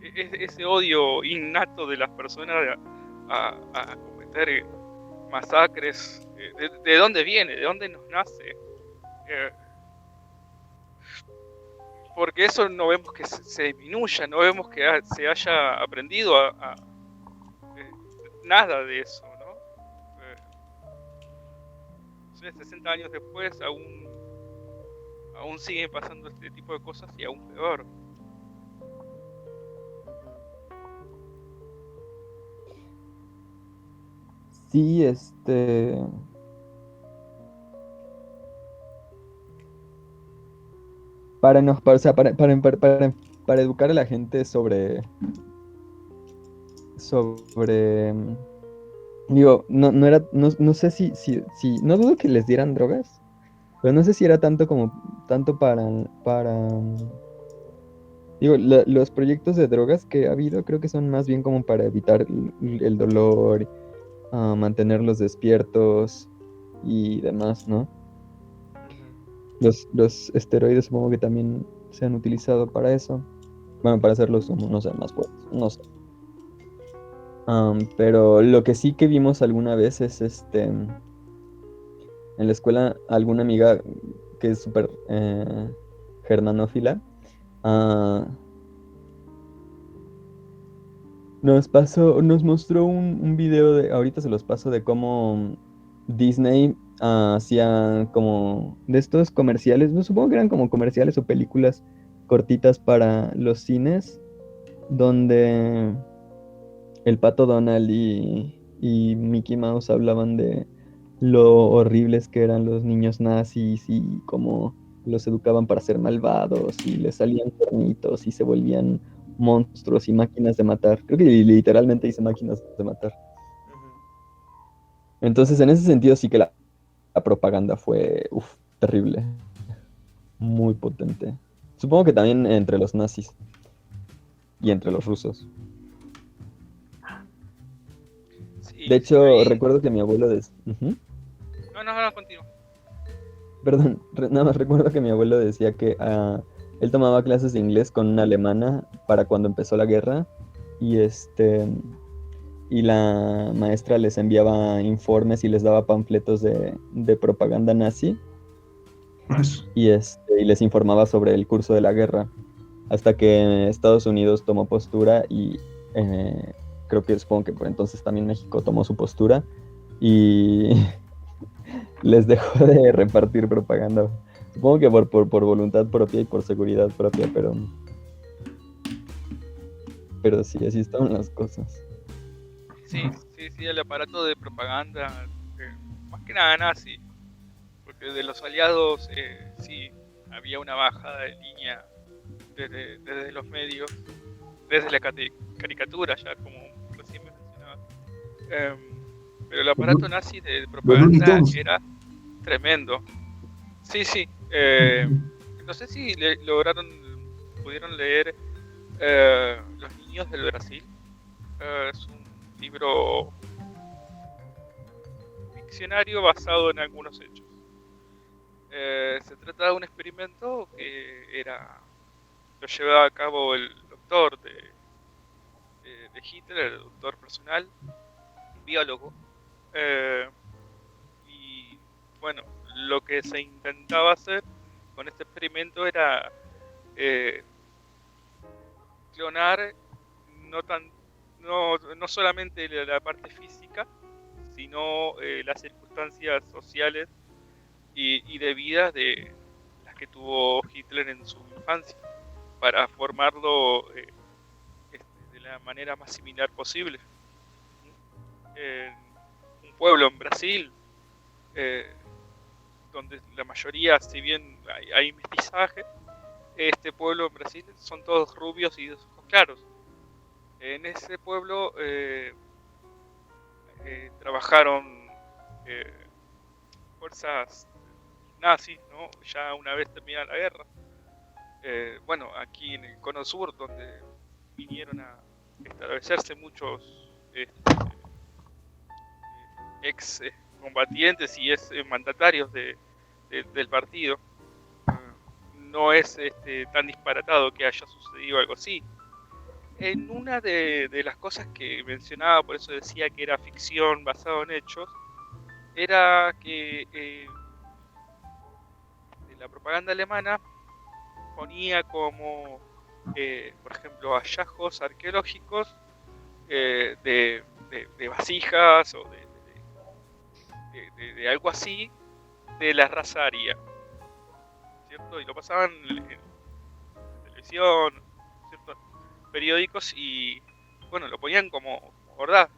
Speaker 4: ese odio innato de las personas a cometer masacres, de dónde viene, de dónde nos nace? Porque eso no vemos que se disminuya, no vemos que se haya aprendido nada de eso, ¿no? 60 años después aún siguen pasando este tipo de cosas y aún peor.
Speaker 2: sí, o sea, para educar a la gente sobre, digo, no sé no dudo que les dieran drogas, pero no sé si era tanto digo, los proyectos de drogas que ha habido creo que son más bien como para evitar el dolor, mantenerlos despiertos y demás, ¿no? Los esteroides supongo que también se han utilizado para eso. Bueno, para hacerlos, no sé, más fuertes, no sé. Pero lo que sí que vimos alguna vez es en la escuela alguna amiga que es súper germanófila. ah, nos mostró un video ahorita se los paso, de cómo Disney hacía como de estos comerciales, no supongo que eran como comerciales o películas cortitas para los cines, donde el Pato Donald y Mickey Mouse hablaban de lo horribles que eran los niños nazis y cómo los educaban para ser malvados y les salían cuernitos y se volvían monstruos y máquinas de matar. Creo que literalmente dice máquinas de matar. Entonces, en ese sentido sí que la propaganda fue terrible, muy potente. Supongo que también entre los nazis y entre los rusos.
Speaker 4: Sí,
Speaker 2: De
Speaker 4: sí,
Speaker 2: hecho,
Speaker 4: ahí.
Speaker 2: recuerdo que mi abuelo Ujú.
Speaker 4: No, continúo.
Speaker 2: Perdón, nada más recuerdo que mi abuelo decía que él tomaba clases de inglés con una alemana para cuando empezó la guerra y y la maestra les enviaba informes y les daba panfletos de propaganda nazi
Speaker 3: Eso.
Speaker 2: y les informaba sobre el curso de la guerra. hasta que Estados Unidos tomó postura y supongo que por entonces también México tomó su postura y les dejó de repartir propaganda. Supongo que por voluntad propia y por seguridad propia, pero sí, así estaban las cosas.
Speaker 4: Sí, el aparato de propaganda, más que nada nazi, porque de los aliados sí había una bajada de línea desde los medios, desde la caricatura, ya como recién me mencionaba. Pero el aparato nazi de propaganda era tremendo. Sí. No sé si pudieron leer Los niños del Brasil. Es un libro ficcionario basado en algunos hechos. Se trata de un experimento que lo llevaba a cabo el doctor de Hitler, el doctor personal, un biólogo. Y bueno, lo que se intentaba hacer con este experimento era clonar no solamente la parte física, sino las circunstancias sociales y de vida de las que tuvo Hitler en su infancia, para formarlo de la manera más similar posible. En un pueblo en Brasil, donde la mayoría, si bien hay mestizaje, este pueblo en Brasil son todos rubios y de ojos claros. En ese pueblo trabajaron fuerzas nazis, ¿no? Ya una vez terminada la guerra. Bueno, aquí en el Cono Sur, donde vinieron a establecerse muchos ex combatientes y ex mandatarios del partido, no es tan disparatado que haya sucedido algo así. En una de las cosas que mencionaba, por eso decía que era ficción basado en hechos, era que la propaganda alemana ponía como, por ejemplo, hallazgos arqueológicos de vasijas o de algo así de la raza aria, ¿cierto? Y lo pasaban en televisión, ¿cierto? Periódicos, y bueno, lo ponían como verdad.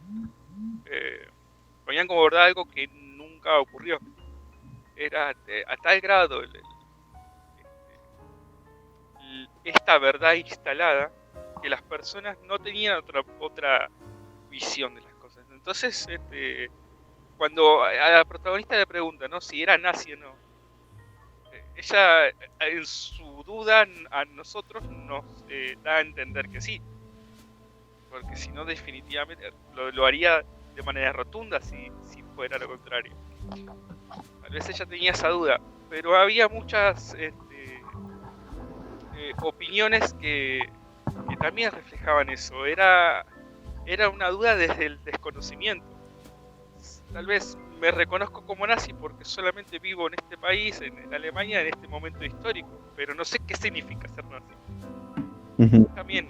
Speaker 4: Ponían como verdad algo que nunca ocurrió. Era a tal grado esta verdad instalada que las personas no tenían otra visión de las cosas. Entonces, cuando a la protagonista le preguntan, ¿no?, si era nazi o no, ella en su duda a nosotros nos da a entender que sí, porque si no definitivamente lo haría de manera rotunda si fuera lo contrario. Tal vez ella tenía esa duda, pero había muchas opiniones que también reflejaban eso. Era una duda desde el desconocimiento. Tal vez me reconozco como nazi porque solamente vivo en este país, en Alemania, en este momento histórico, pero no sé qué significa ser nazi.
Speaker 2: Uh-huh.
Speaker 4: También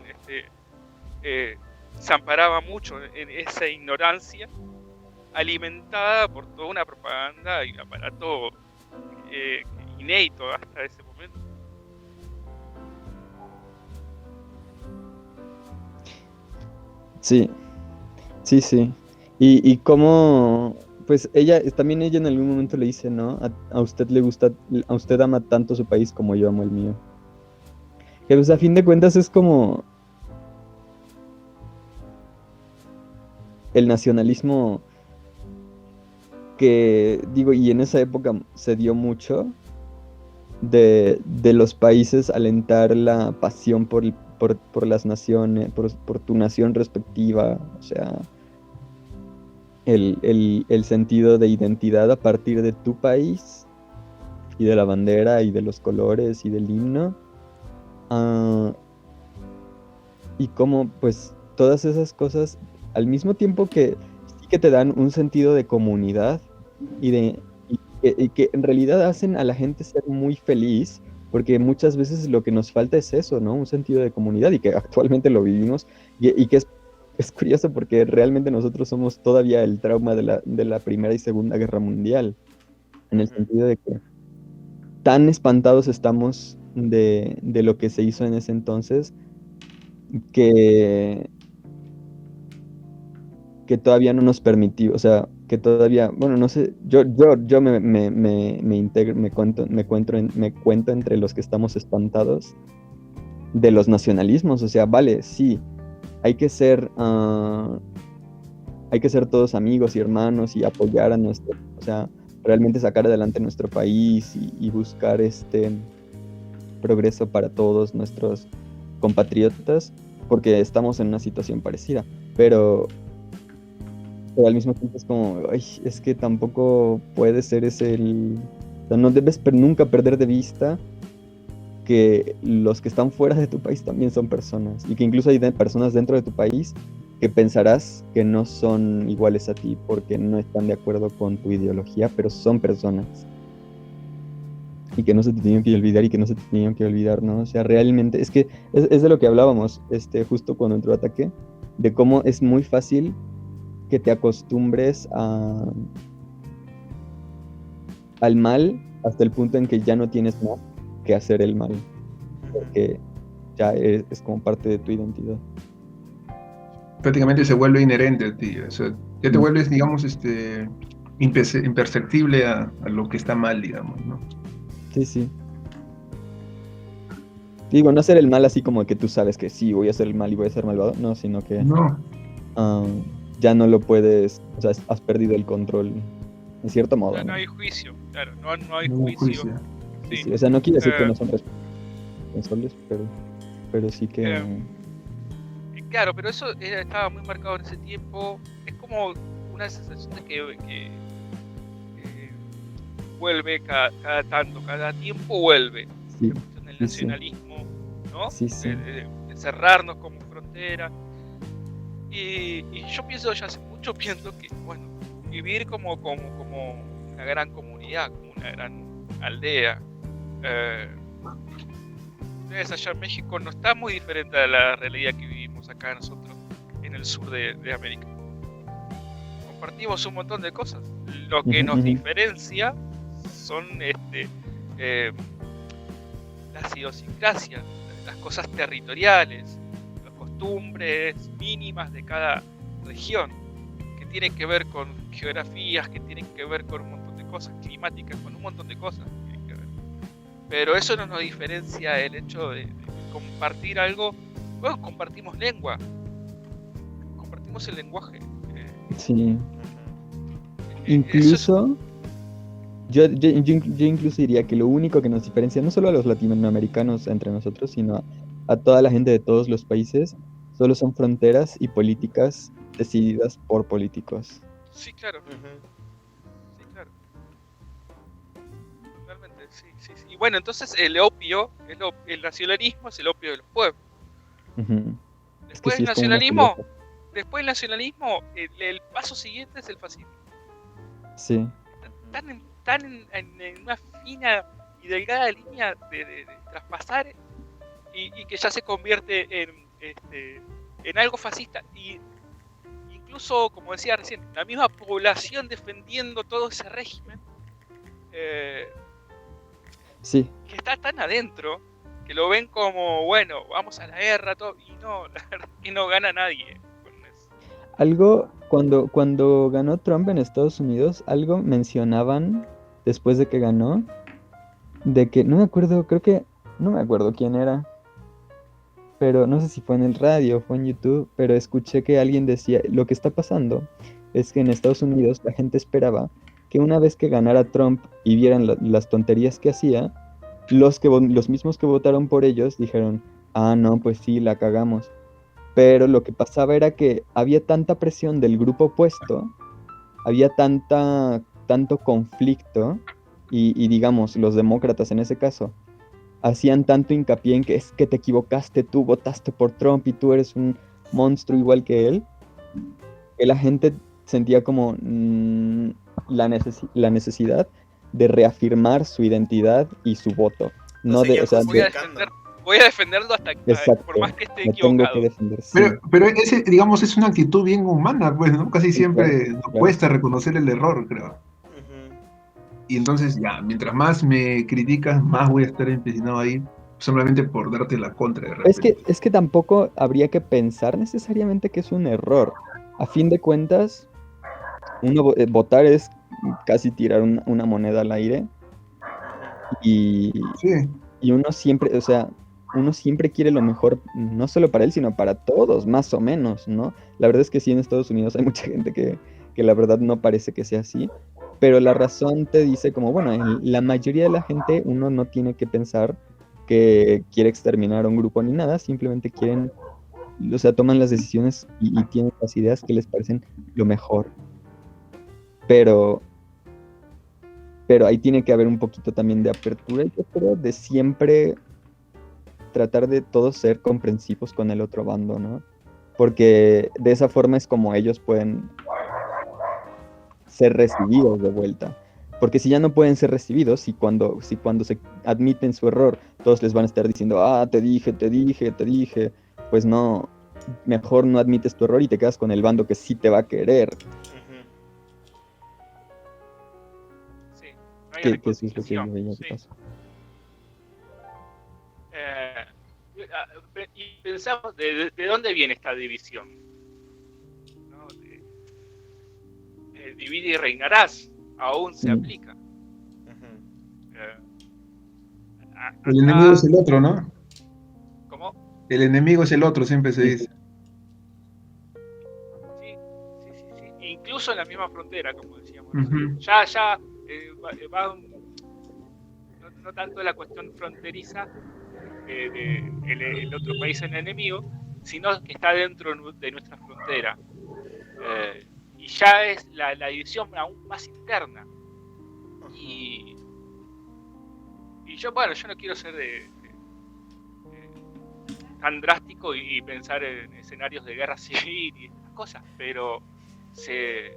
Speaker 4: se amparaba mucho en esa ignorancia alimentada por toda una propaganda y un aparato inédito hasta ese momento.
Speaker 2: Sí. Y cómo, pues también ella en algún momento le dice, ¿no? A usted le gusta, a usted ama tanto su país como yo amo el mío. Que pues a fin de cuentas es como el nacionalismo que, digo, y en esa época se dio mucho de los países alentar la pasión por las naciones, por tu nación respectiva, o sea, el sentido de identidad a partir de tu país y de la bandera y de los colores y del himno, y cómo pues todas esas cosas al mismo tiempo que sí que te dan un sentido de comunidad y que en realidad hacen a la gente ser muy feliz, porque muchas veces lo que nos falta es eso, ¿no? Un sentido de comunidad, y que actualmente lo vivimos, y que es curioso porque realmente nosotros somos todavía el trauma de la Primera y Segunda Guerra Mundial, en el sentido de que tan espantados estamos de lo que se hizo en ese entonces, que todavía no nos permitió, o sea, que todavía, bueno, no sé, yo me cuento entre los que estamos espantados de los nacionalismos. O sea, vale, sí, hay que ser, todos amigos y hermanos y apoyar a nuestro, o sea, realmente sacar adelante nuestro país y buscar progreso para todos nuestros compatriotas, porque estamos en una situación parecida, pero al mismo tiempo es como, ay, es que tampoco puede ser ese o sea, no debes nunca perder de vista que los que están fuera de tu país también son personas, y que incluso hay personas dentro de tu país que pensarás que no son iguales a ti porque no están de acuerdo con tu ideología, pero son personas. Y que no se te tenían que olvidar, y que no se te tenían que olvidar, ¿no? O sea, realmente, es que es de lo que hablábamos, justo cuando entró Ataque, de cómo es muy fácil que te acostumbres al mal hasta el punto en que ya no tienes más que hacer el mal, porque ya es como parte de tu identidad.
Speaker 3: Prácticamente se vuelve inherente a ti, o sea, ya te vuelves, digamos, imperceptible a lo que está mal, digamos, ¿no?
Speaker 2: Sí, sí. Digo, no hacer el mal así como que tú sabes que sí, voy a hacer el mal y voy a ser malvado, no, sino que
Speaker 3: No,
Speaker 2: ya no lo puedes, o sea, has perdido el control, en cierto modo.
Speaker 4: No
Speaker 2: ¿no?
Speaker 4: hay juicio, claro, no hay
Speaker 3: no
Speaker 4: juicio.
Speaker 3: juicio.
Speaker 4: Sí.
Speaker 2: Sí, o sea, no quiere decir que no son responsables, pero sí que...
Speaker 4: Claro, pero eso estaba muy marcado en ese tiempo. Es como una sensación de que vuelve cada tanto, cada tiempo vuelve.
Speaker 2: Sí,
Speaker 4: La cuestión del nacionalismo, ¿no?
Speaker 2: Sí, sí.
Speaker 4: De cerrarnos como frontera. Y yo pienso, ya hace mucho pienso que, bueno, vivir como una gran comunidad, como una gran aldea. Ustedes allá en México no está muy diferente a la realidad que vivimos acá nosotros en el sur de América. Compartimos un montón de cosas. Lo que nos diferencia son las idiosincrasias, las cosas territoriales, las costumbres mínimas de cada región, que tienen que ver con geografías, que tienen que ver con un montón de cosas climáticas, con un montón de cosas que tienen que ver. Pero eso no nos diferencia el hecho de compartir algo. Bueno, compartimos lengua, compartimos el lenguaje.
Speaker 2: Sí. Incluso, yo incluso diría que lo único que nos diferencia, no solo a los latinoamericanos entre nosotros, sino a toda la gente de todos los países, solo son fronteras y políticas decididas por políticos.
Speaker 4: Sí, claro. Sí, claro. Totalmente, sí. Y bueno, entonces el nacionalismo es el opio de los pueblos. Después del nacionalismo, el paso siguiente es el fascismo.
Speaker 2: Sí.
Speaker 4: Tan en una fina y delgada línea de traspasar y que ya se convierte en algo fascista. Y incluso, como decía recién, la misma población defendiendo todo ese régimen
Speaker 2: sí.
Speaker 4: que está tan adentro que lo ven como, bueno, vamos a la guerra, todo, y no, la verdad es que no gana nadie con eso.
Speaker 2: Algo, cuando ganó Trump en Estados Unidos, algo mencionaban después de que ganó, de que, no me acuerdo, no me acuerdo quién era, pero no sé si fue en el radio o fue en YouTube, pero escuché que alguien decía, lo que está pasando es que en Estados Unidos la gente esperaba que una vez que ganara Trump y vieran las tonterías que hacía, los mismos que votaron por ellos dijeron, no, pues sí, la cagamos. Pero lo que pasaba era que había tanta presión del grupo opuesto, había tanto conflicto, y digamos, los demócratas en ese caso, hacían tanto hincapié en que es que te equivocaste, tú votaste por Trump y tú eres un monstruo igual que él, que la gente sentía como la necesidad de reafirmar su identidad y su voto. No de, o sea,
Speaker 4: voy a defenderlo hasta
Speaker 2: exacto,
Speaker 4: por más que esté
Speaker 2: me tengo
Speaker 4: equivocado.
Speaker 2: que defender. Sí.
Speaker 3: Pero ese, digamos, es una actitud bien humana, pues, ¿no? Casi
Speaker 2: Sí,
Speaker 3: siempre
Speaker 2: claro,
Speaker 3: nos
Speaker 2: claro.
Speaker 3: cuesta reconocer el error, creo.
Speaker 1: Ujú.
Speaker 3: Y entonces, ya, mientras más me criticas, más voy a estar empecinado ahí, solamente por darte la contra de repente.
Speaker 2: Es que tampoco habría que pensar necesariamente que es un error. A fin de cuentas, votar es casi tirar una moneda al aire y,
Speaker 3: Sí,
Speaker 2: y uno siempre, o sea, uno siempre quiere lo mejor, no solo para él, sino para todos, más o menos, ¿no? La verdad es que sí, en Estados Unidos hay mucha gente que la verdad no parece que sea así, pero la razón te dice como, bueno, la mayoría de la gente uno no tiene que pensar que quiere exterminar a un grupo ni nada, simplemente quieren, o sea, toman las decisiones y tienen las ideas que les parecen lo mejor. Pero ahí tiene que haber un poquito también de apertura, yo creo, de siempre tratar de todos ser comprensivos con el otro bando, ¿no? Porque de esa forma es como ellos pueden ser recibidos de vuelta. Porque si ya no pueden ser recibidos, si cuando se admiten su error, todos les van a estar diciendo, ah, te dije, pues no, mejor no admites tu error y te quedas con el bando que sí te va a querer.
Speaker 1: Ujú.
Speaker 4: Sí, no hay
Speaker 2: Que eso es lo que yo
Speaker 4: reconciliación.
Speaker 2: veía que
Speaker 4: Sí.
Speaker 2: pasa.
Speaker 4: Y pensamos de dónde viene esta división, ¿no? Divide y reinarás, aún se aplica.
Speaker 1: Ujú.
Speaker 3: el enemigo es
Speaker 4: Acá,
Speaker 3: el otro, ¿no?
Speaker 4: ¿cómo?
Speaker 3: El enemigo es el otro, siempre se
Speaker 2: Sí,
Speaker 3: dice.
Speaker 4: Sí, sí. Incluso en la misma frontera, como decíamos.
Speaker 3: Ujú.
Speaker 4: Ya, va no tanto la cuestión fronteriza el otro país en enemigo, sino que está dentro de nuestra frontera. Y ya es la división aún más interna. Y yo no quiero ser tan drástico y pensar en escenarios de guerra civil y estas cosas, pero se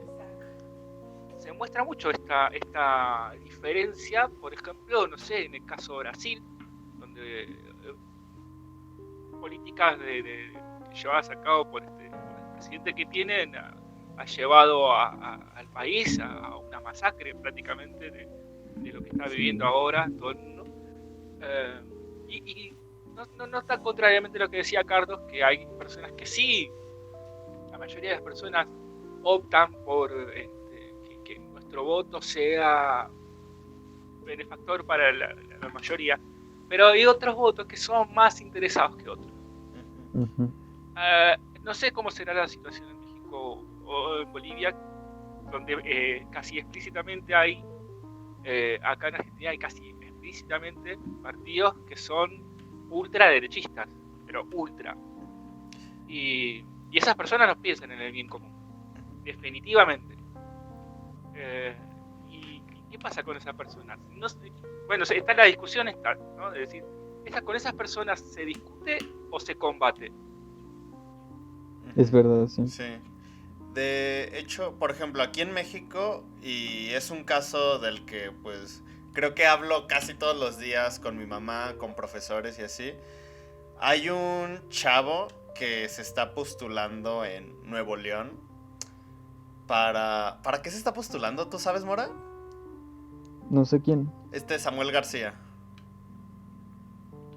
Speaker 4: muestra mucho esta diferencia, por ejemplo, no sé, en el caso de Brasil, donde políticas llevadas a cabo por el presidente que tienen ha llevado al país a una masacre prácticamente de lo que está viviendo ahora todo el mundo. Y no está contrariamente a lo que decía Carlos, que hay personas que sí, la mayoría de las personas optan por que nuestro voto sea benefactor para la mayoría, pero hay otros votos que son más interesados que otros.
Speaker 2: Ujú.
Speaker 4: No sé cómo será la situación en México o en Bolivia, donde casi explícitamente hay, acá en Argentina hay casi explícitamente partidos que son ultraderechistas, pero ultra. Y esas personas no piensan en el bien común, definitivamente. ¿Y qué pasa con esas personas? No sé, bueno, está la discusión, ¿no? De decir, ¿con esas personas se discute o se combate?
Speaker 2: Es verdad, sí.
Speaker 1: Sí. De hecho, por ejemplo, aquí en México, y es un caso del que pues creo que hablo casi todos los días con mi mamá, con profesores y así, hay un chavo que se está postulando en Nuevo León. ¿Para qué se está postulando? ¿Tú sabes, Mora?
Speaker 2: No sé quién.
Speaker 1: Samuel García.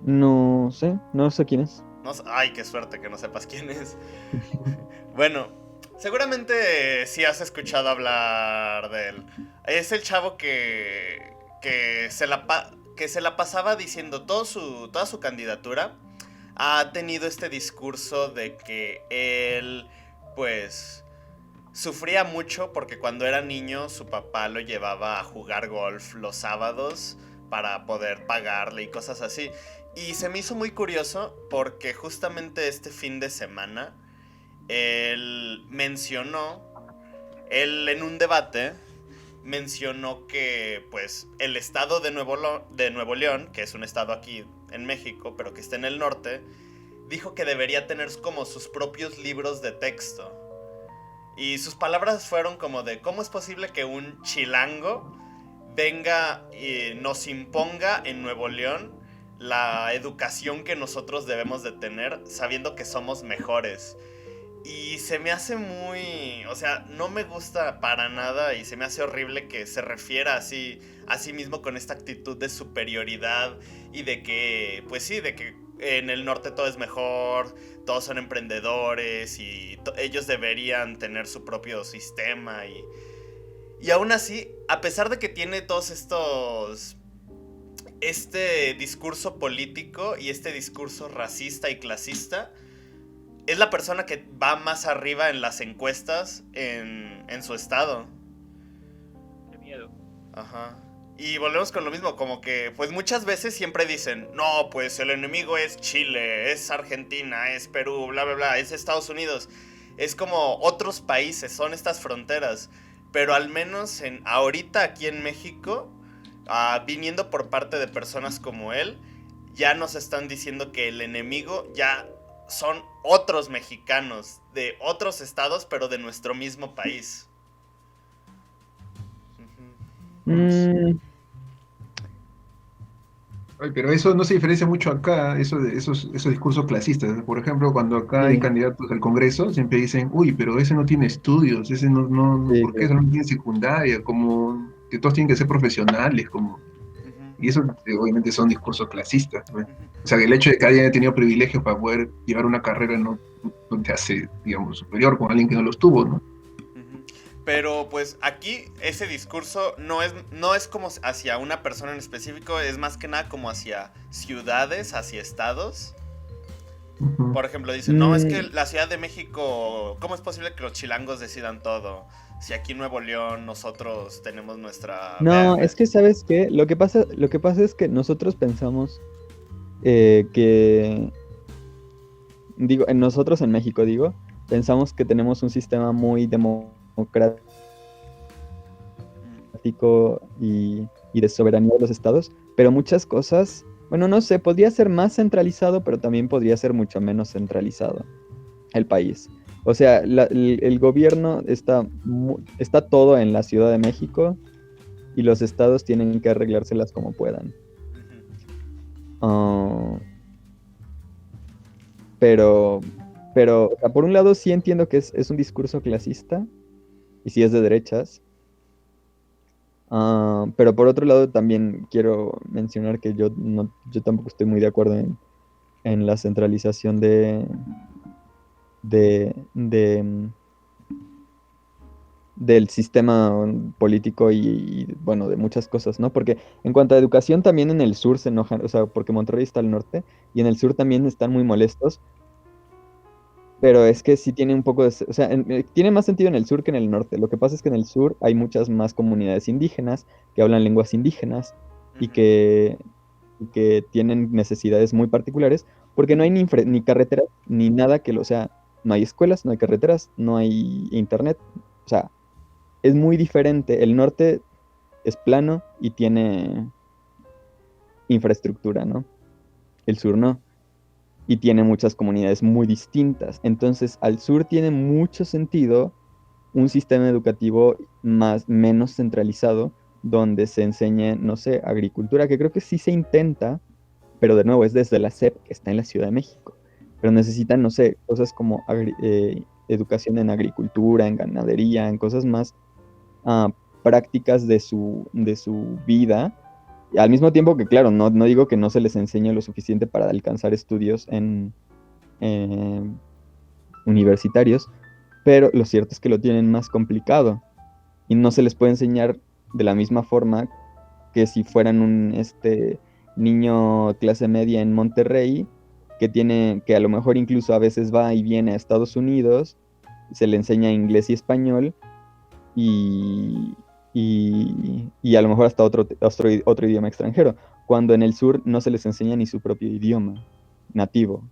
Speaker 2: No sé quién es.
Speaker 1: No, ay, qué suerte que no sepas quién es. Bueno, seguramente sí has escuchado hablar de él. Es el chavo que se la pasaba diciendo toda su candidatura. Ha tenido este discurso de que él, pues, sufría mucho porque cuando era niño su papá lo llevaba a jugar golf los sábados para poder pagarle y cosas así. Y se me hizo muy curioso porque justamente este fin de semana él en un debate mencionó que pues el estado de Nuevo León, que es un estado aquí en México, pero que está en el norte, dijo que debería tener como sus propios libros de texto. Y sus palabras fueron como de ¿cómo es posible que un chilango venga y nos imponga en Nuevo León la educación que nosotros debemos de tener sabiendo que somos mejores. Y se me hace muy... O sea, no me gusta para nada y se me hace horrible que se refiera así a sí mismo con esta actitud de superioridad y de que, pues sí, de que en el norte todo es mejor, todos son emprendedores y ellos deberían tener su propio sistema y aún así, a pesar de que tiene todos estos... Este discurso político y este discurso racista y clasista, es la persona que va más arriba en las encuestas en su estado.
Speaker 4: Qué miedo.
Speaker 1: Ajá. Y volvemos con lo mismo, como que pues muchas veces siempre dicen, no, pues el enemigo es Chile, es Argentina, es Perú, bla, bla, bla, es Estados Unidos. Es como otros países, son estas fronteras. Pero al menos ahorita aquí en México, viniendo por parte de personas como él, ya nos están diciendo que el enemigo ya son otros mexicanos de otros estados, pero de nuestro mismo país.
Speaker 3: Ay, pero eso no se diferencia mucho acá, esos discursos clasistas. Por ejemplo, cuando acá hay
Speaker 2: Sí,
Speaker 3: candidatos al Congreso, siempre dicen, uy, pero ese no tiene estudios, ese
Speaker 2: sí,
Speaker 3: ¿por qué eso no tiene secundaria? Como que todos tienen que ser profesionales, como... Y eso obviamente son discursos clasistas, ¿no? O sea, que el hecho de que alguien haya tenido privilegios para poder llevar una carrera no te hace, digamos, superior con alguien que no los tuvo, ¿no?
Speaker 1: Pero pues aquí ese discurso no es como hacia una persona en específico, es más que nada como hacia ciudades, hacia estados.
Speaker 3: Ujú.
Speaker 1: Por ejemplo, dicen, no, es que la Ciudad de México, ¿cómo es posible que los chilangos decidan todo? Si aquí en Nuevo León nosotros tenemos nuestra...
Speaker 2: no, es que ¿sabes qué? Lo que pasa es que nosotros pensamos que, digo, nosotros en México, digo, pensamos que tenemos un sistema muy democrático y de soberanía de los estados, pero muchas cosas, bueno, no sé, podría ser más centralizado, pero también podría ser mucho menos centralizado el país. O sea, el gobierno está todo en la Ciudad de México y los estados tienen que arreglárselas como puedan. Ah, pero, o sea, por un lado sí entiendo que es un discurso clasista y sí es de derechas. Pero por otro lado también quiero mencionar que yo tampoco estoy muy de acuerdo en la centralización de, de, del sistema político bueno, de muchas cosas, ¿no? Porque en cuanto a educación también en el sur se enojan, o sea, porque Monterrey está al norte y en el sur también están muy molestos, pero es que sí tiene un poco o sea, tiene más sentido en el sur que en el norte. Lo que pasa es que en el sur hay muchas más comunidades indígenas que hablan lenguas indígenas y que tienen necesidades muy particulares porque no hay ni carreteras ni nada o sea, no hay escuelas, no hay carreteras, no hay internet, o sea, es muy diferente. El norte es plano y tiene infraestructura, ¿no? El sur no. Y tiene muchas comunidades muy distintas. Entonces, al sur tiene mucho sentido un sistema educativo menos centralizado, donde se enseñe, no sé, agricultura, que creo que sí se intenta, pero de nuevo es desde la SEP, que está en la Ciudad de México. Pero necesitan, no sé, cosas como educación en agricultura, en ganadería, en cosas más prácticas de su vida. Y al mismo tiempo que, claro, no digo que no se les enseñe lo suficiente para alcanzar estudios universitarios, pero lo cierto es que lo tienen más complicado y no se les puede enseñar de la misma forma que si fueran un niño clase media en Monterrey, que a lo mejor incluso a veces va y viene a Estados Unidos, se le enseña inglés y español y a lo mejor hasta otro idioma extranjero, cuando en el sur no se les enseña ni su propio idioma nativo.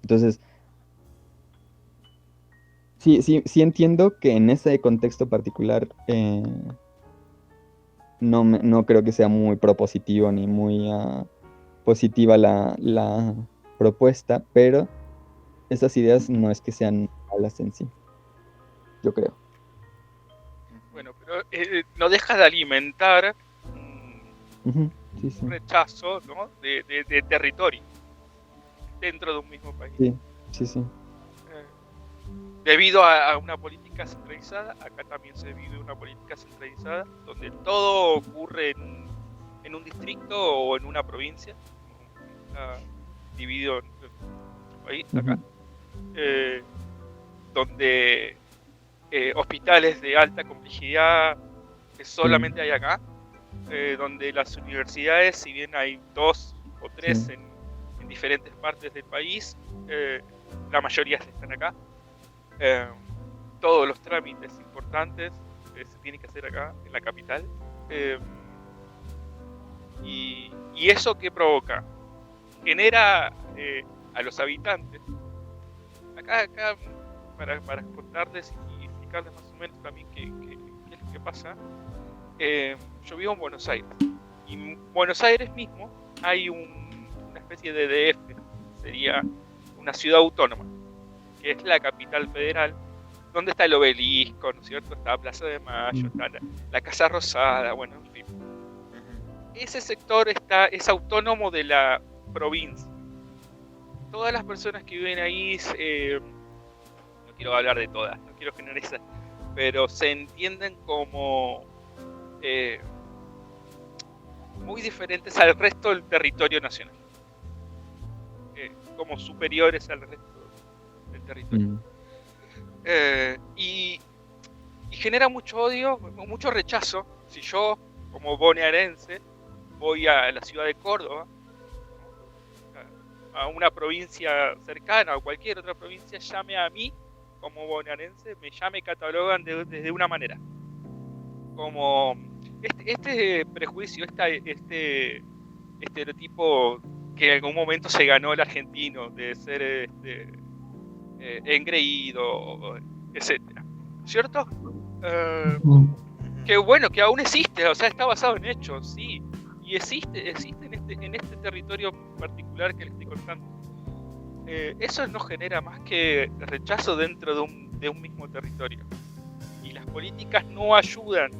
Speaker 2: Entonces, sí entiendo que en ese contexto particular no creo que sea muy propositivo ni muy positiva la propuesta, pero esas ideas no es que sean malas en sí, yo creo.
Speaker 4: Bueno, pero no deja de alimentar
Speaker 2: Ujú, sí, sí,
Speaker 4: un rechazo, ¿no? de territorio dentro de un mismo país.
Speaker 2: sí, sí, sí.
Speaker 4: Eh, Debido a una política centralizada, acá también se vive una política centralizada, donde todo ocurre en un distrito o en una provincia, está dividido en nuestro país, acá,
Speaker 2: Ujú,
Speaker 4: donde hospitales de alta complejidad que solamente hay acá, donde las universidades, si bien hay 2 o 3
Speaker 2: sí,
Speaker 4: en diferentes partes del país, la mayoría están acá. Eh, Todos los trámites importantes se tienen que hacer acá, en la capital. Eh, y eso que provoca, genera a los habitantes, acá para contarles y explicarles más o menos también qué es lo que pasa. Yo vivo en Buenos Aires, y en Buenos Aires mismo hay una especie de DF, sería una ciudad autónoma, que es la capital federal, donde está el obelisco, ¿no es cierto? Está la Plaza de Mayo, está la Casa Rosada, bueno, en fin. Ese sector es autónomo de la provincia. Todas las personas que viven ahí, no quiero hablar de todas, no quiero generalizar, pero se entienden como muy diferentes al resto del territorio nacional, como superiores al resto del territorio. Y genera mucho odio, mucho rechazo. Si yo, como bonaerense, voy a la ciudad de Córdoba, a una provincia cercana o cualquier otra provincia, llame a mí como bonaerense, me catalogan de una manera. Como este prejuicio, este estereotipo que en algún momento se ganó el argentino de ser engreído, etcétera, ¿cierto? Que bueno, que aún existe, o sea, está basado en hechos, sí, y existe en este territorio particular que les estoy contando. Eso no genera más que rechazo dentro de un mismo territorio, y las políticas no ayudan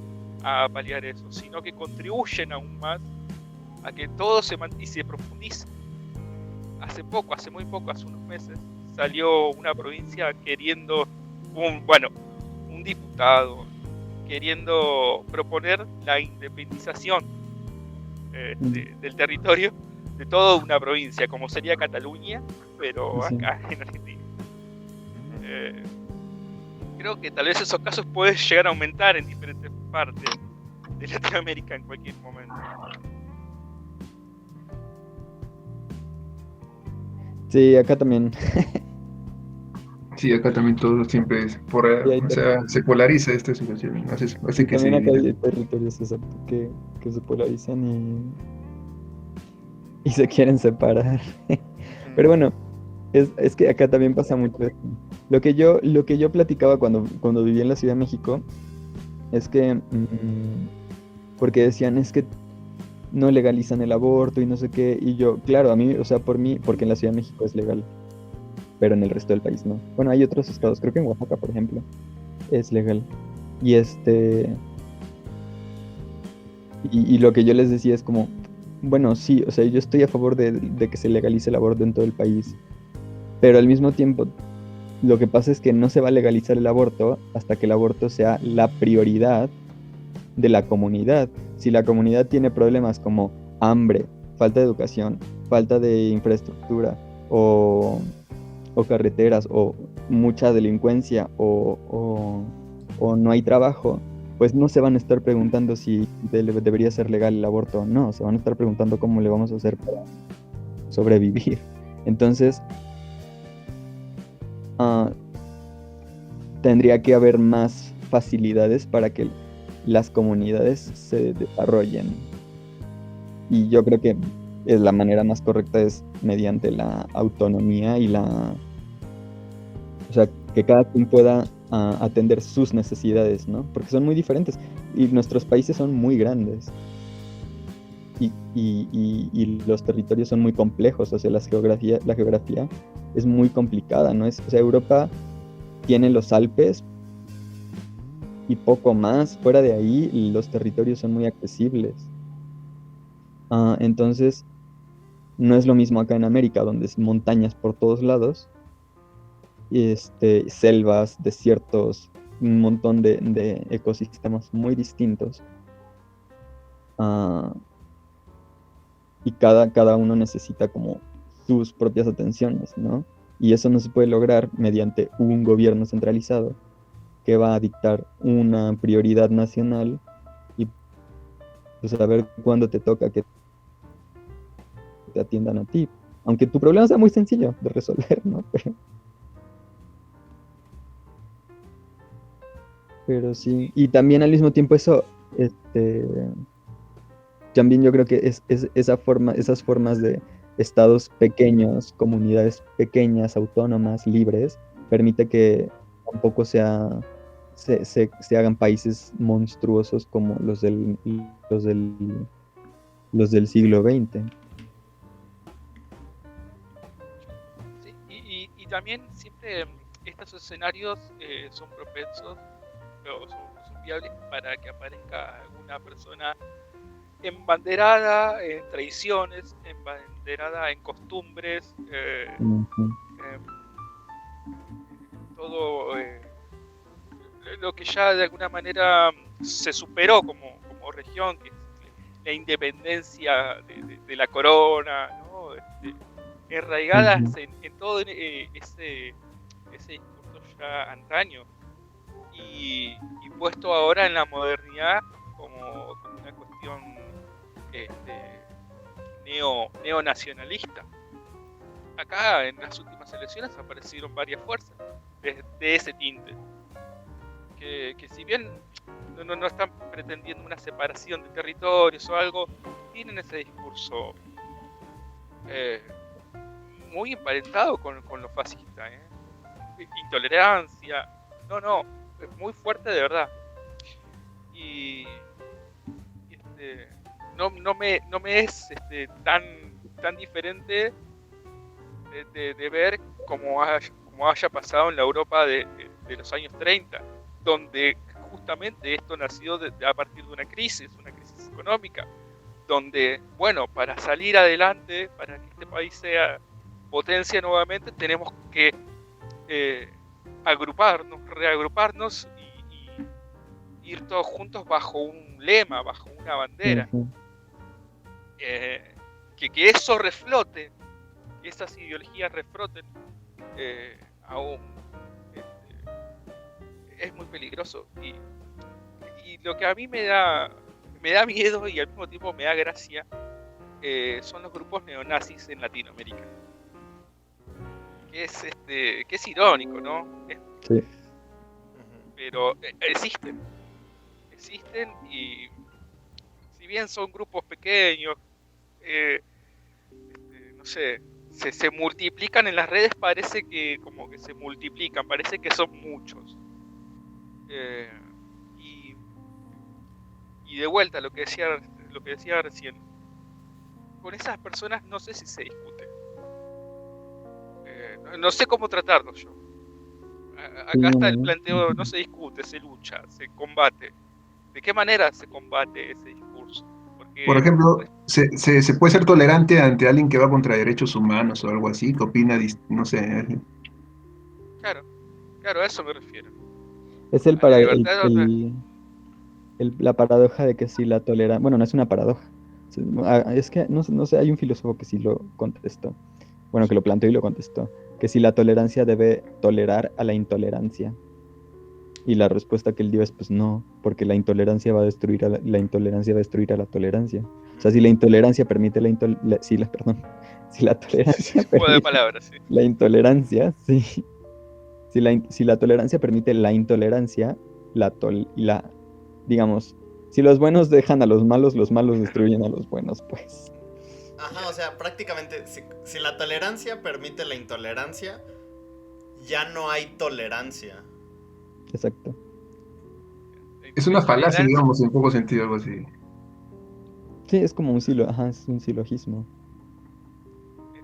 Speaker 4: a paliar eso, sino que contribuyen aún más a que todo se profundice. Hace muy poco, hace unos meses, salió una provincia queriendo un diputado queriendo proponer la independización del territorio de toda una provincia, como sería Cataluña, pero
Speaker 2: sí.
Speaker 4: acá en Argentina. Creo que tal vez esos casos pueden llegar a aumentar en diferentes partes de Latinoamérica en cualquier momento.
Speaker 2: Sí, acá también.
Speaker 3: Sí, acá también todo siempre es
Speaker 2: Sí, hay
Speaker 3: o sea, se polariza esta situación. Hace
Speaker 2: y
Speaker 3: que
Speaker 2: también acá
Speaker 3: se...
Speaker 2: hay territorios exacto, que se polarizan y se quieren separar. Pero bueno, es que acá también pasa mucho esto. Lo que yo platicaba cuando viví en la Ciudad de México es que, porque decían, es que no legalizan el aborto y no sé qué, y yo, claro, a mí, o sea, por mí, porque en la Ciudad de México es legal, pero en el resto del país no. Bueno, hay otros estados, creo que en Oaxaca, por ejemplo, es legal. Y y lo que yo les decía es como, bueno, sí, o sea, yo estoy a favor de que se legalice el aborto en todo el país, pero al mismo tiempo, lo que pasa es que no se va a legalizar el aborto hasta que el aborto sea la prioridad de la comunidad. Si la comunidad tiene problemas como hambre, falta de educación, falta de infraestructura o carreteras o mucha delincuencia o no hay trabajo, pues no se van a estar preguntando si debería ser legal el aborto o no, se van a estar preguntando cómo le vamos a hacer para sobrevivir. Entonces, tendría que haber más facilidades para que las comunidades se desarrollen. Y yo creo que la manera más correcta es mediante la autonomía y o sea, que cada quien pueda atender sus necesidades, ¿no? Porque son muy diferentes y nuestros países son muy grandes y los territorios son muy complejos, o sea, la geografía es muy complicada, ¿no? O sea, Europa tiene los Alpes y poco más, fuera de ahí los territorios son muy accesibles. Entonces, no es lo mismo acá en América, donde es montañas por todos lados, y selvas, desiertos, un montón de ecosistemas muy distintos. Ah, y cada uno necesita como sus propias atenciones, ¿no? Y eso no se puede lograr mediante un gobierno centralizado que va a dictar una prioridad nacional y pues a ver cuándo te toca que te atiendan a ti. Aunque tu problema sea muy sencillo de resolver, ¿no? Pero sí. Y también al mismo tiempo eso, también yo creo que esas formas de estados pequeños, comunidades pequeñas, autónomas, libres, permite que tampoco se hagan países monstruosos como los del, los del siglo XX.
Speaker 4: Sí, y también siempre estos escenarios son propensos o son viables para que aparezca alguna persona embanderada en tradiciones, embanderada en costumbres, todo lo que ya de alguna manera se superó como región, que es la independencia de la corona, ¿no? Enraigadas en todo ese discurso ya antaño y puesto ahora en la modernidad como una cuestión neonacionalista. Acá en las últimas elecciones aparecieron varias fuerzas de ese tinte, que si bien no están pretendiendo una separación de territorios o algo, tienen ese discurso muy emparentado con lo fascista, intolerancia, es muy fuerte de verdad. Y no me es tan diferente de ver cómo haya pasado en la Europa de los años 30, donde justamente esto nació a partir de una crisis económica, donde, bueno, para salir adelante, para que este país sea potencia nuevamente, tenemos que reagruparnos y ir todos juntos bajo un lema, bajo una bandera. Que eso reflote, que esas ideologías refloten aún. Es muy peligroso. Y lo que a mí me da miedo y al mismo tiempo me da gracia son los grupos neonazis en Latinoamérica. Que es irónico, ¿no?
Speaker 2: Sí.
Speaker 4: Pero existen y si bien son grupos pequeños, no sé, se multiplican en las redes, parece que como que se multiplican, parece que son muchos. Y de vuelta lo que decía recién, con esas personas no sé si se discute, no sé cómo tratarlos yo. Acá está el planteo, no se discute, se lucha, se combate. ¿De qué manera se combate ese discurso? Porque,
Speaker 3: por ejemplo, se puede ser tolerante ante alguien que va contra derechos humanos o algo así, que opina, no sé.
Speaker 4: Claro, a eso me refiero.
Speaker 2: Es la paradoja de que si la tolerancia, bueno, no es una paradoja, es que no sé, hay un filósofo que sí lo contestó, bueno, que lo planteó y lo contestó, que si la tolerancia debe tolerar a la intolerancia. Y la respuesta que él dio es pues no, porque la intolerancia va a destruir a la intolerancia va a destruir a la tolerancia. O sea, si la intolerancia permite si la tolerancia permite
Speaker 4: palabras, sí.
Speaker 2: la intolerancia, sí. Si la tolerancia permite la intolerancia, digamos, si los buenos dejan a los malos destruyen a los buenos, pues.
Speaker 1: Ajá, o sea, prácticamente, si la tolerancia permite la intolerancia, ya no hay tolerancia.
Speaker 2: Exacto.
Speaker 3: Es una falacia, digamos, en poco sentido, algo así.
Speaker 2: Sí, es como es un silogismo.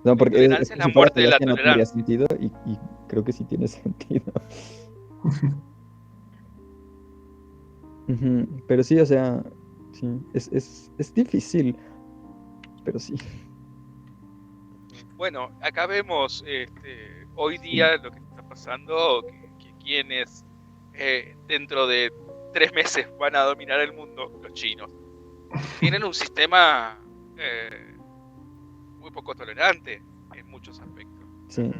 Speaker 2: No,
Speaker 4: La
Speaker 2: porque
Speaker 4: intolerancia es la muerte de la
Speaker 2: no tendría
Speaker 4: tolerancia.
Speaker 2: sentido y creo que sí tiene sentido. Pero sí, o sea, sí, es difícil pero sí.
Speaker 4: Bueno, acá vemos hoy día lo que está pasando, que quienes dentro de 3 meses van a dominar el mundo, los chinos, tienen un sistema muy poco tolerante en muchos aspectos.
Speaker 2: Sí.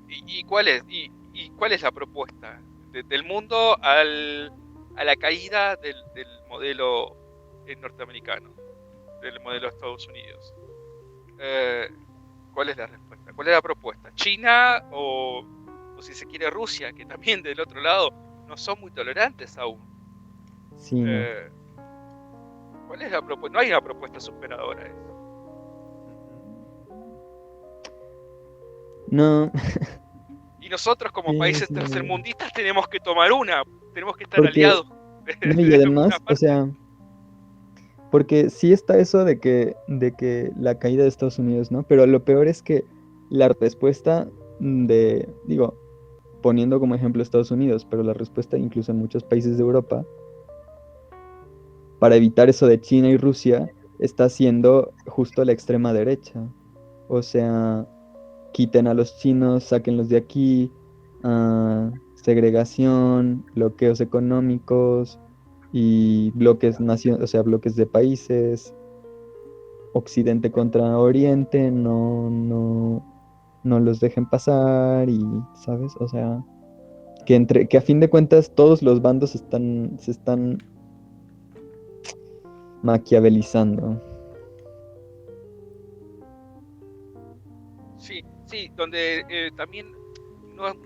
Speaker 4: ¿Y cuál es? ¿Y cuál es la propuesta? Del mundo a la caída del modelo norteamericano, del modelo de Estados Unidos. ¿Cuál es la respuesta? ¿Cuál es la propuesta? ¿China o si se quiere Rusia, que también del otro lado no son muy tolerantes aún?
Speaker 2: Sí, no.
Speaker 4: ¿Cuál es la propuesta? No hay una propuesta superadora a eso.
Speaker 2: No,
Speaker 4: Y nosotros como
Speaker 2: Sí,
Speaker 4: países
Speaker 2: sí.
Speaker 4: tercermundistas tenemos que tomar tenemos que estar
Speaker 2: Porque-
Speaker 4: aliados.
Speaker 2: no, y
Speaker 4: de
Speaker 2: además,
Speaker 4: alguna
Speaker 2: o
Speaker 4: parte.
Speaker 2: sea, porque sí está eso de que la caída de Estados Unidos, ¿no? Pero lo peor es que la respuesta digo, poniendo como ejemplo Estados Unidos, pero la respuesta incluso en muchos países de Europa, para evitar eso de China y Rusia, está siendo justo la extrema derecha. O sea, quiten a los chinos, sáquenlos de aquí, segregación, bloqueos económicos y bloques o sea, bloques de países, Occidente contra Oriente, no los dejen pasar y, ¿sabes? O sea, que a fin de cuentas todos los bandos se están maquiavelizando.
Speaker 4: Sí, donde también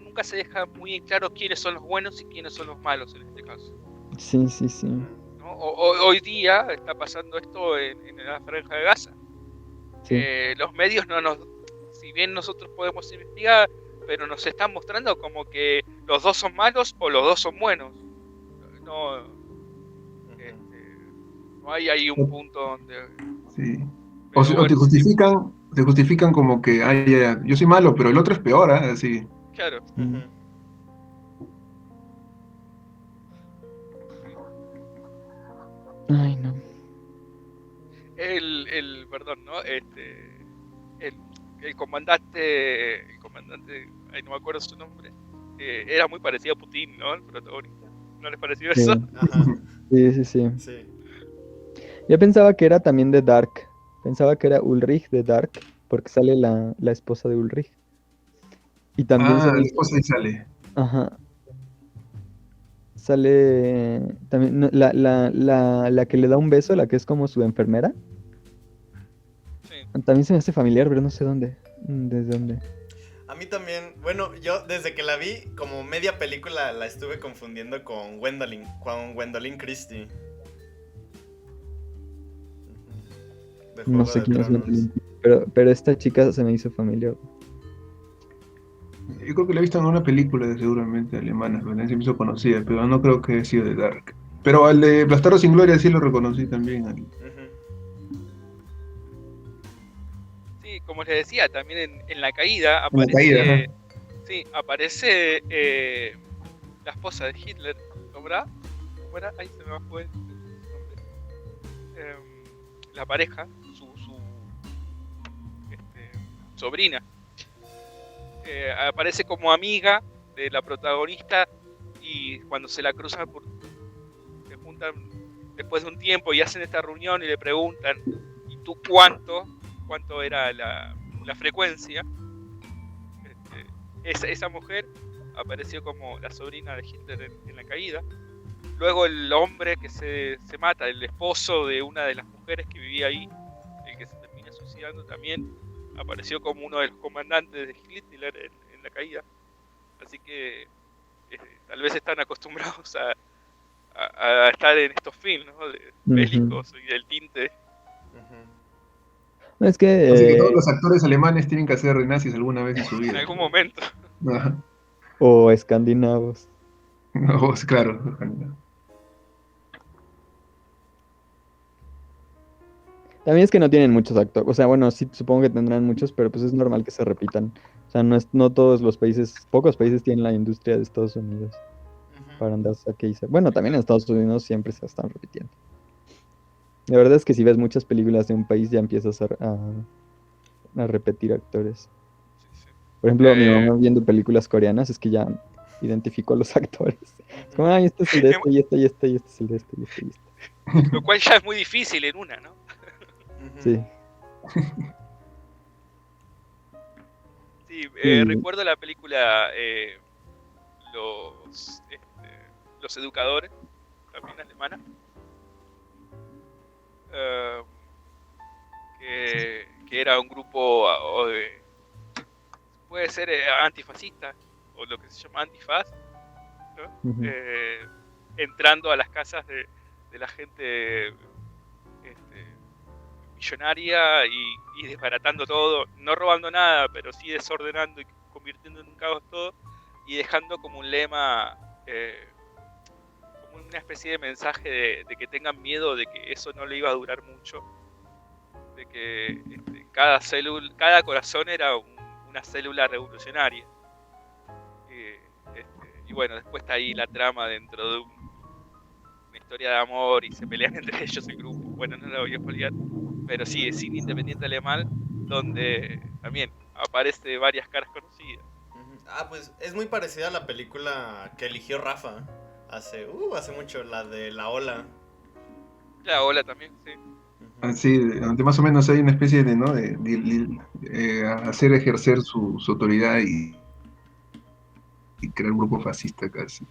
Speaker 4: nunca se deja muy en claro quiénes son los buenos y quiénes son los malos en este caso.
Speaker 2: Sí.
Speaker 4: ¿No? Hoy día está pasando esto en la Franja de Gaza.
Speaker 2: Sí.
Speaker 4: Los medios si bien nosotros podemos investigar, pero nos están mostrando como que los dos son malos o los dos son buenos. No, no hay ahí un punto donde...
Speaker 3: Sí.
Speaker 4: Pero
Speaker 3: O te
Speaker 4: bueno,
Speaker 3: justifican como que yo soy malo, pero el otro es peor, ¿ah? Así.
Speaker 4: claro.
Speaker 2: Ay, no.
Speaker 4: Perdón, ¿no? El comandante, ay, no me acuerdo su nombre, era muy parecido a Putin, ¿no? El protagonista. ¿No les pareció
Speaker 2: Sí.
Speaker 4: eso?
Speaker 1: Ajá.
Speaker 2: Sí.
Speaker 1: Sí.
Speaker 2: Yo pensaba que era también de Dark. Pensaba que era Ulrich de Dark, porque sale la esposa de Ulrich. Y también se me
Speaker 3: La
Speaker 2: hizo-
Speaker 3: esposa ahí sale.
Speaker 2: Ajá. Sale también la que le da un beso, la que es como su enfermera.
Speaker 4: Sí.
Speaker 2: También se me hace familiar, pero no sé dónde. ¿Desde dónde?
Speaker 1: A mí también, bueno, yo desde que la vi, como media película la estuve confundiendo con Gwendolyn Christie. De
Speaker 2: No
Speaker 1: Juego
Speaker 2: sé
Speaker 1: de
Speaker 2: quién es
Speaker 1: Tronos.
Speaker 2: Gwendolyn, pero esta chica se me hizo familiar.
Speaker 3: Yo creo que la he visto en una película seguramente alemana, pero se me hizo conocida, pero no creo que haya sido de Dark. Pero al de Bastardos sin Gloria sí lo reconocí también.
Speaker 4: Sí, como les decía, también en la caída
Speaker 3: En la caída, ajá.
Speaker 4: aparece la esposa de Hitler, ¿no? ¿Cómo era? Ahí se me fue el nombre. La pareja, su sobrina, aparece como amiga de la protagonista y cuando se la cruzan se juntan después de un tiempo y hacen esta reunión y le preguntan ¿y tú cuánto era la frecuencia? Esa mujer apareció como la sobrina de Hitler en la caída. Luego el hombre que se mata, el esposo de una de las mujeres que vivía ahí, el que se termina suicidando también, apareció como uno de los comandantes de Hitler en la caída. Así que tal vez están acostumbrados a estar en estos films, ¿no? Bélicos y del tinte.
Speaker 2: Es que
Speaker 3: Así que todos los actores alemanes tienen que hacer nazis alguna vez en su vida.
Speaker 4: En algún momento.
Speaker 3: Ajá.
Speaker 2: o escandinavos.
Speaker 3: No, claro.
Speaker 2: También es que no tienen muchos actores. O sea, bueno, sí, supongo que tendrán muchos, pero pues es normal que se repitan. O sea, no todos los países, pocos países tienen la industria de Estados Unidos para andarse aquí. Bueno, también en Estados Unidos siempre se están repitiendo. La verdad es que si ves muchas películas de un país ya empiezas a repetir actores.
Speaker 4: Sí, sí.
Speaker 2: Por ejemplo, mi
Speaker 4: Eh,
Speaker 2: mamá viendo películas coreanas es que ya identificó a los actores. Es como, ay, este es el de este, y este, y este, y este es el de este, y este, y este.
Speaker 4: lo cual ya es muy difícil en una, ¿no?
Speaker 2: Sí.
Speaker 4: Sí,
Speaker 2: Y
Speaker 4: recuerdo la película Los Educadores, también alemana, eh, que era un grupo puede ser antifascista o lo que se llama antifaz, ¿no?
Speaker 2: ujú.
Speaker 4: Entrando a las casas de la gente millonaria y desbaratando todo, no robando nada, pero sí desordenando y convirtiendo en un caos todo y dejando como un lema, como una especie de mensaje de que tengan miedo de que eso no le iba a durar mucho, de que cada corazón era una célula revolucionaria. Y bueno, después está ahí la trama dentro de una historia de amor y se pelean entre ellos el grupo. Bueno, no la voy a spoilear, pero sí, es cine independiente alemán donde también aparece varias caras conocidas.
Speaker 1: Pues es muy parecida a la película que eligió Rafa hace mucho, la de La Ola.
Speaker 4: La ola también, sí.
Speaker 3: Así, donde más o menos hay una especie de, ¿no? Hacer ejercer su autoridad y crear un grupo fascista casi.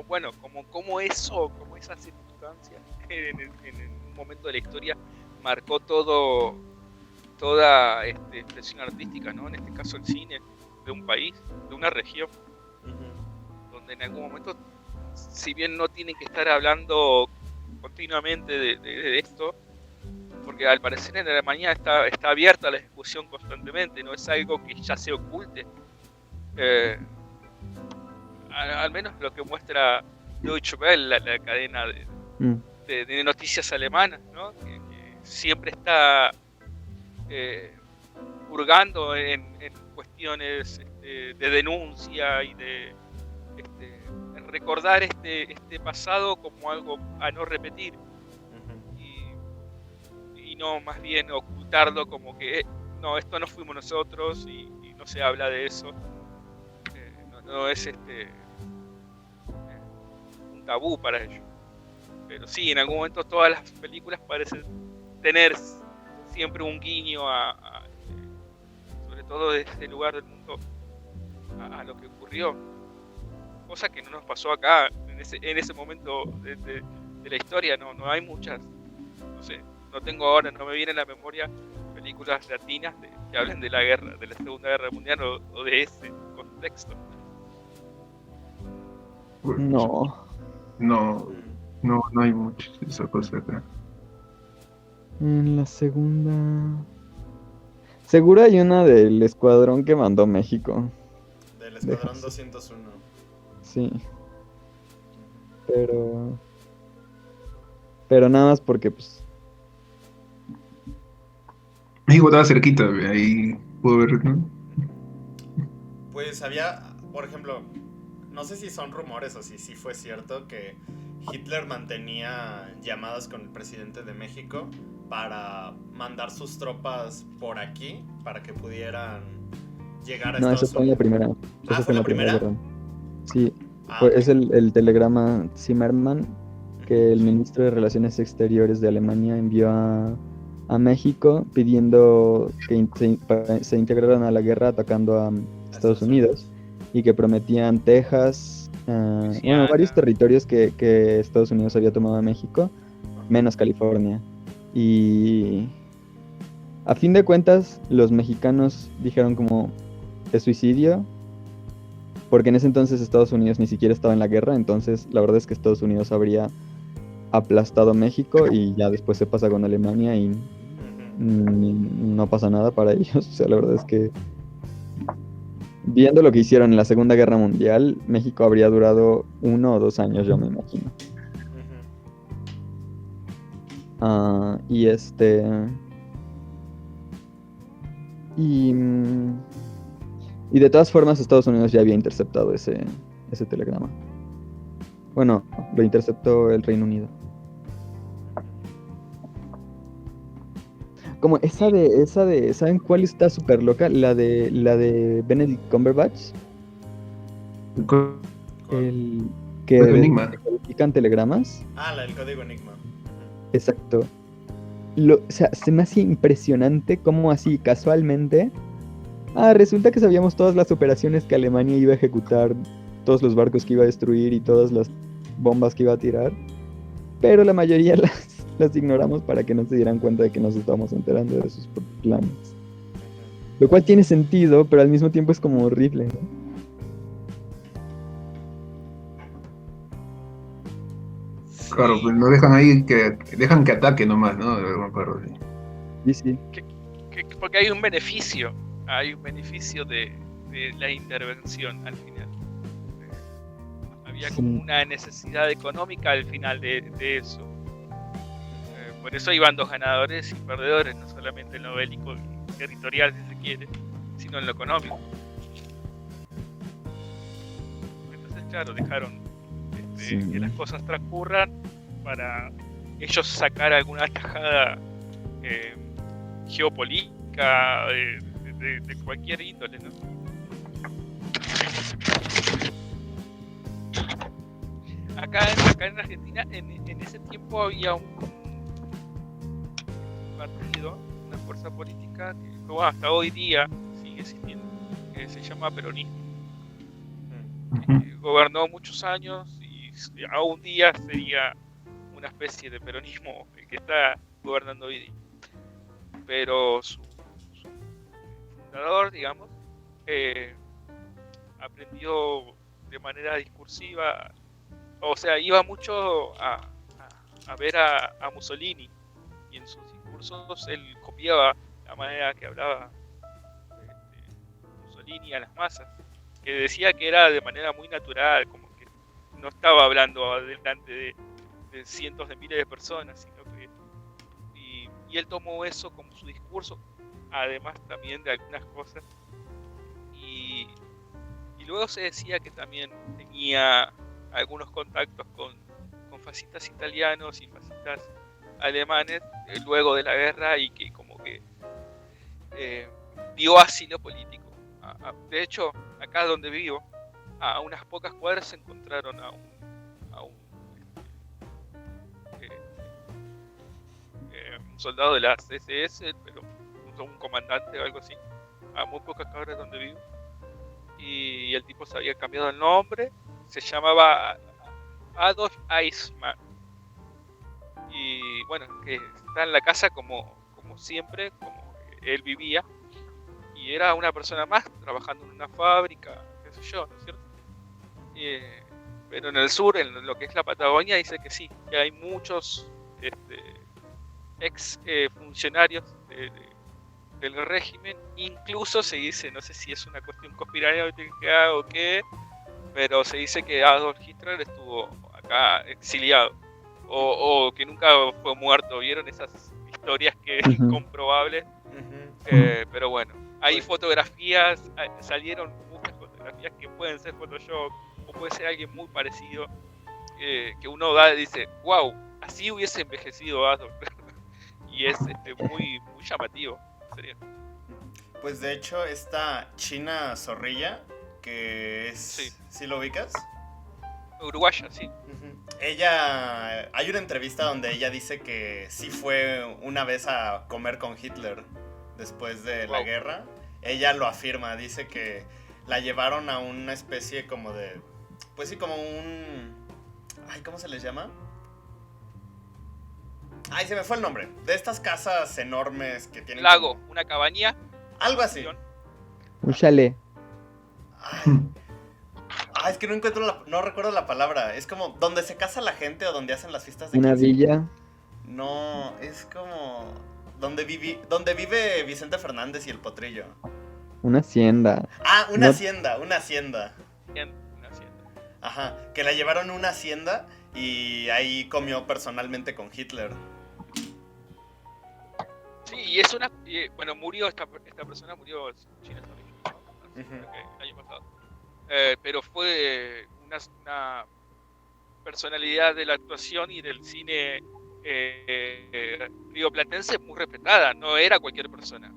Speaker 4: Bueno, como esa circunstancia en un momento de la historia marcó toda expresión artística, ¿no? En este caso el cine de un país, de una región, donde en algún momento, si bien no tienen que estar hablando continuamente de esto, porque al parecer en Alemania está abierta la discusión constantemente, no es algo que ya se oculte. Al menos lo que muestra Deutsche Welle, la cadena de noticias alemanas, ¿no? Que siempre está hurgando en cuestiones de denuncia y de recordar este pasado como algo a no repetir y no más bien ocultarlo como que no, esto no fuimos nosotros y no se habla de eso. No es un tabú para ellos. Pero sí, en algún momento todas las películas parecen tener siempre un guiño sobre todo de este lugar del mundo, a lo que ocurrió. Cosa que no nos pasó acá, en ese momento de la historia, no hay muchas, no sé, no tengo ahora, no me viene a la memoria películas latinas que hablen de la guerra, de la Segunda Guerra Mundial o de ese contexto.
Speaker 3: No hay mucho de esa cosa acá.
Speaker 2: En la segunda... Seguro hay una del escuadrón que mandó México.
Speaker 1: Del Escuadrón 201.
Speaker 2: Sí. Pero nada más porque pues...
Speaker 3: México estaba cerquita, ahí puedo ver, ¿no?
Speaker 1: Pues había, por ejemplo, no sé si son rumores o si sí fue cierto que Hitler mantenía llamadas con el presidente de México para mandar sus tropas por aquí para que pudieran llegar a
Speaker 2: No,
Speaker 1: Estados
Speaker 2: eso fue en la
Speaker 1: Unidos.
Speaker 2: primera. Eso
Speaker 1: ¿Fue en la primera?
Speaker 2: guerra. Sí,
Speaker 1: Ok.
Speaker 2: es el telegrama Zimmermann que el ministro de Relaciones Exteriores de Alemania envió a México pidiendo que se integraran a la guerra atacando a Estados Unidos y que prometían Texas, varios territorios que Estados Unidos había tomado a México, menos California. Y a fin de cuentas, los mexicanos dijeron como es suicidio, porque en ese entonces Estados Unidos ni siquiera estaba en la guerra, entonces la verdad es que Estados Unidos habría aplastado a México y ya después se pasa con Alemania y no pasa nada para ellos. O sea, la verdad es que viendo lo que hicieron en la Segunda Guerra Mundial, México habría durado 1 o 2 años, yo me imagino. Y de todas formas Estados Unidos ya había interceptado ese telegrama. Bueno, lo interceptó el Reino Unido. como esa de, ¿saben cuál está súper loca? La de Benedict Cumberbatch,
Speaker 3: Co-
Speaker 2: el
Speaker 3: Código
Speaker 2: que
Speaker 3: Enigma.
Speaker 2: decodifican telegramas.
Speaker 1: Ah, la del código Enigma.
Speaker 2: Exacto. O sea, se me hace impresionante cómo así casualmente. Resulta que sabíamos todas las operaciones que Alemania iba a ejecutar, todos los barcos que iba a destruir y todas las bombas que iba a tirar, pero la mayoría las ignoramos para que no se dieran cuenta de que nos estábamos enterando de sus planes. Lo cual tiene sentido, pero al mismo tiempo es como horrible, ¿no?
Speaker 3: Claro, pues no dejan ahí dejan que ataque nomás, ¿no? Me acuerdo, sí.
Speaker 2: Sí, sí.
Speaker 4: Porque hay un beneficio de la intervención al final. Había como
Speaker 2: Sí.
Speaker 4: una necesidad económica al final de eso. Por eso iban dos ganadores y perdedores, no solamente en lo bélico y territorial, si se quiere, sino en lo económico. Entonces, claro, dejaron
Speaker 2: Sí.
Speaker 4: que las cosas transcurran para ellos sacar alguna tajada geopolítica de cualquier índole, ¿no? Acá en Argentina, en ese tiempo había un partido, una fuerza política que bueno, hasta hoy día sigue existiendo, que se llama peronismo. Gobernó muchos años y aún día sería una especie de peronismo el que está gobernando hoy día. Pero su fundador, digamos, aprendió de manera discursiva, o sea, iba mucho a ver a Mussolini, y en sus discursos él copiaba la manera que hablaba Mussolini a las masas, que decía que era de manera muy natural, como que no estaba hablando delante de cientos de miles de personas, sino que y él tomó eso como su discurso, además también de algunas cosas, y luego se decía que también tenía algunos contactos con fascistas italianos y fascistas alemanes luego de la guerra, y que como que dio asilo político. De hecho, acá donde vivo, a unas pocas cuadras se encontraron a un soldado de la SS, pero un comandante o algo así, a muy pocas cuadras donde vivo, y el tipo se había cambiado el nombre, se llamaba Adolf Eichmann, y bueno, que está en la casa como siempre, como él vivía, y era una persona más trabajando en una fábrica, qué sé yo, ¿no es cierto? Pero en el sur, en lo que es la Patagonia, dice que sí, que hay muchos ex funcionarios del régimen. Incluso se dice, no sé si es una cuestión conspiranoica o qué, pero se dice que Adolf Hitler estuvo acá exiliado, o que nunca fue muerto. ¿Vieron esas historias que incomprobables? Pero bueno, hay fotografías, salieron muchas fotografías que pueden ser Photoshop, o puede ser alguien muy parecido, que uno dice, wow, así hubiese envejecido Adolf. Y es muy llamativo, en serio.
Speaker 1: Pues de hecho, esta China Zorrilla, que es...
Speaker 4: Sí.
Speaker 1: ¿Sí lo ubicas?
Speaker 4: Uruguaya, sí.
Speaker 1: Ella... Hay una entrevista donde ella dice que sí fue una vez a comer con Hitler después de la guerra. Ella lo afirma, dice que la llevaron a una especie como de... Pues sí, como un... Ay, ¿cómo se les llama? Ay, se me fue el nombre. De estas casas enormes que tienen...
Speaker 4: Lago,
Speaker 1: como...
Speaker 4: una cabaña.
Speaker 1: Algo así.
Speaker 2: Un chalet.
Speaker 1: Ay, es que no recuerdo la palabra. Es como donde se casa la gente o donde hacen las fiestas de
Speaker 2: Una
Speaker 1: 15.
Speaker 2: villa.
Speaker 1: No, es como donde vive Vicente Fernández y el Potrillo.
Speaker 2: Una hacienda.
Speaker 1: Una
Speaker 2: No.
Speaker 1: hacienda.
Speaker 4: Una hacienda.
Speaker 1: Ajá, que la llevaron a una hacienda y ahí comió personalmente con Hitler.
Speaker 4: Sí, y es una... bueno, murió esta persona, murió China también, el año pasado. Pero fue una personalidad de la actuación y del cine rioplatense muy respetada, no era cualquier persona.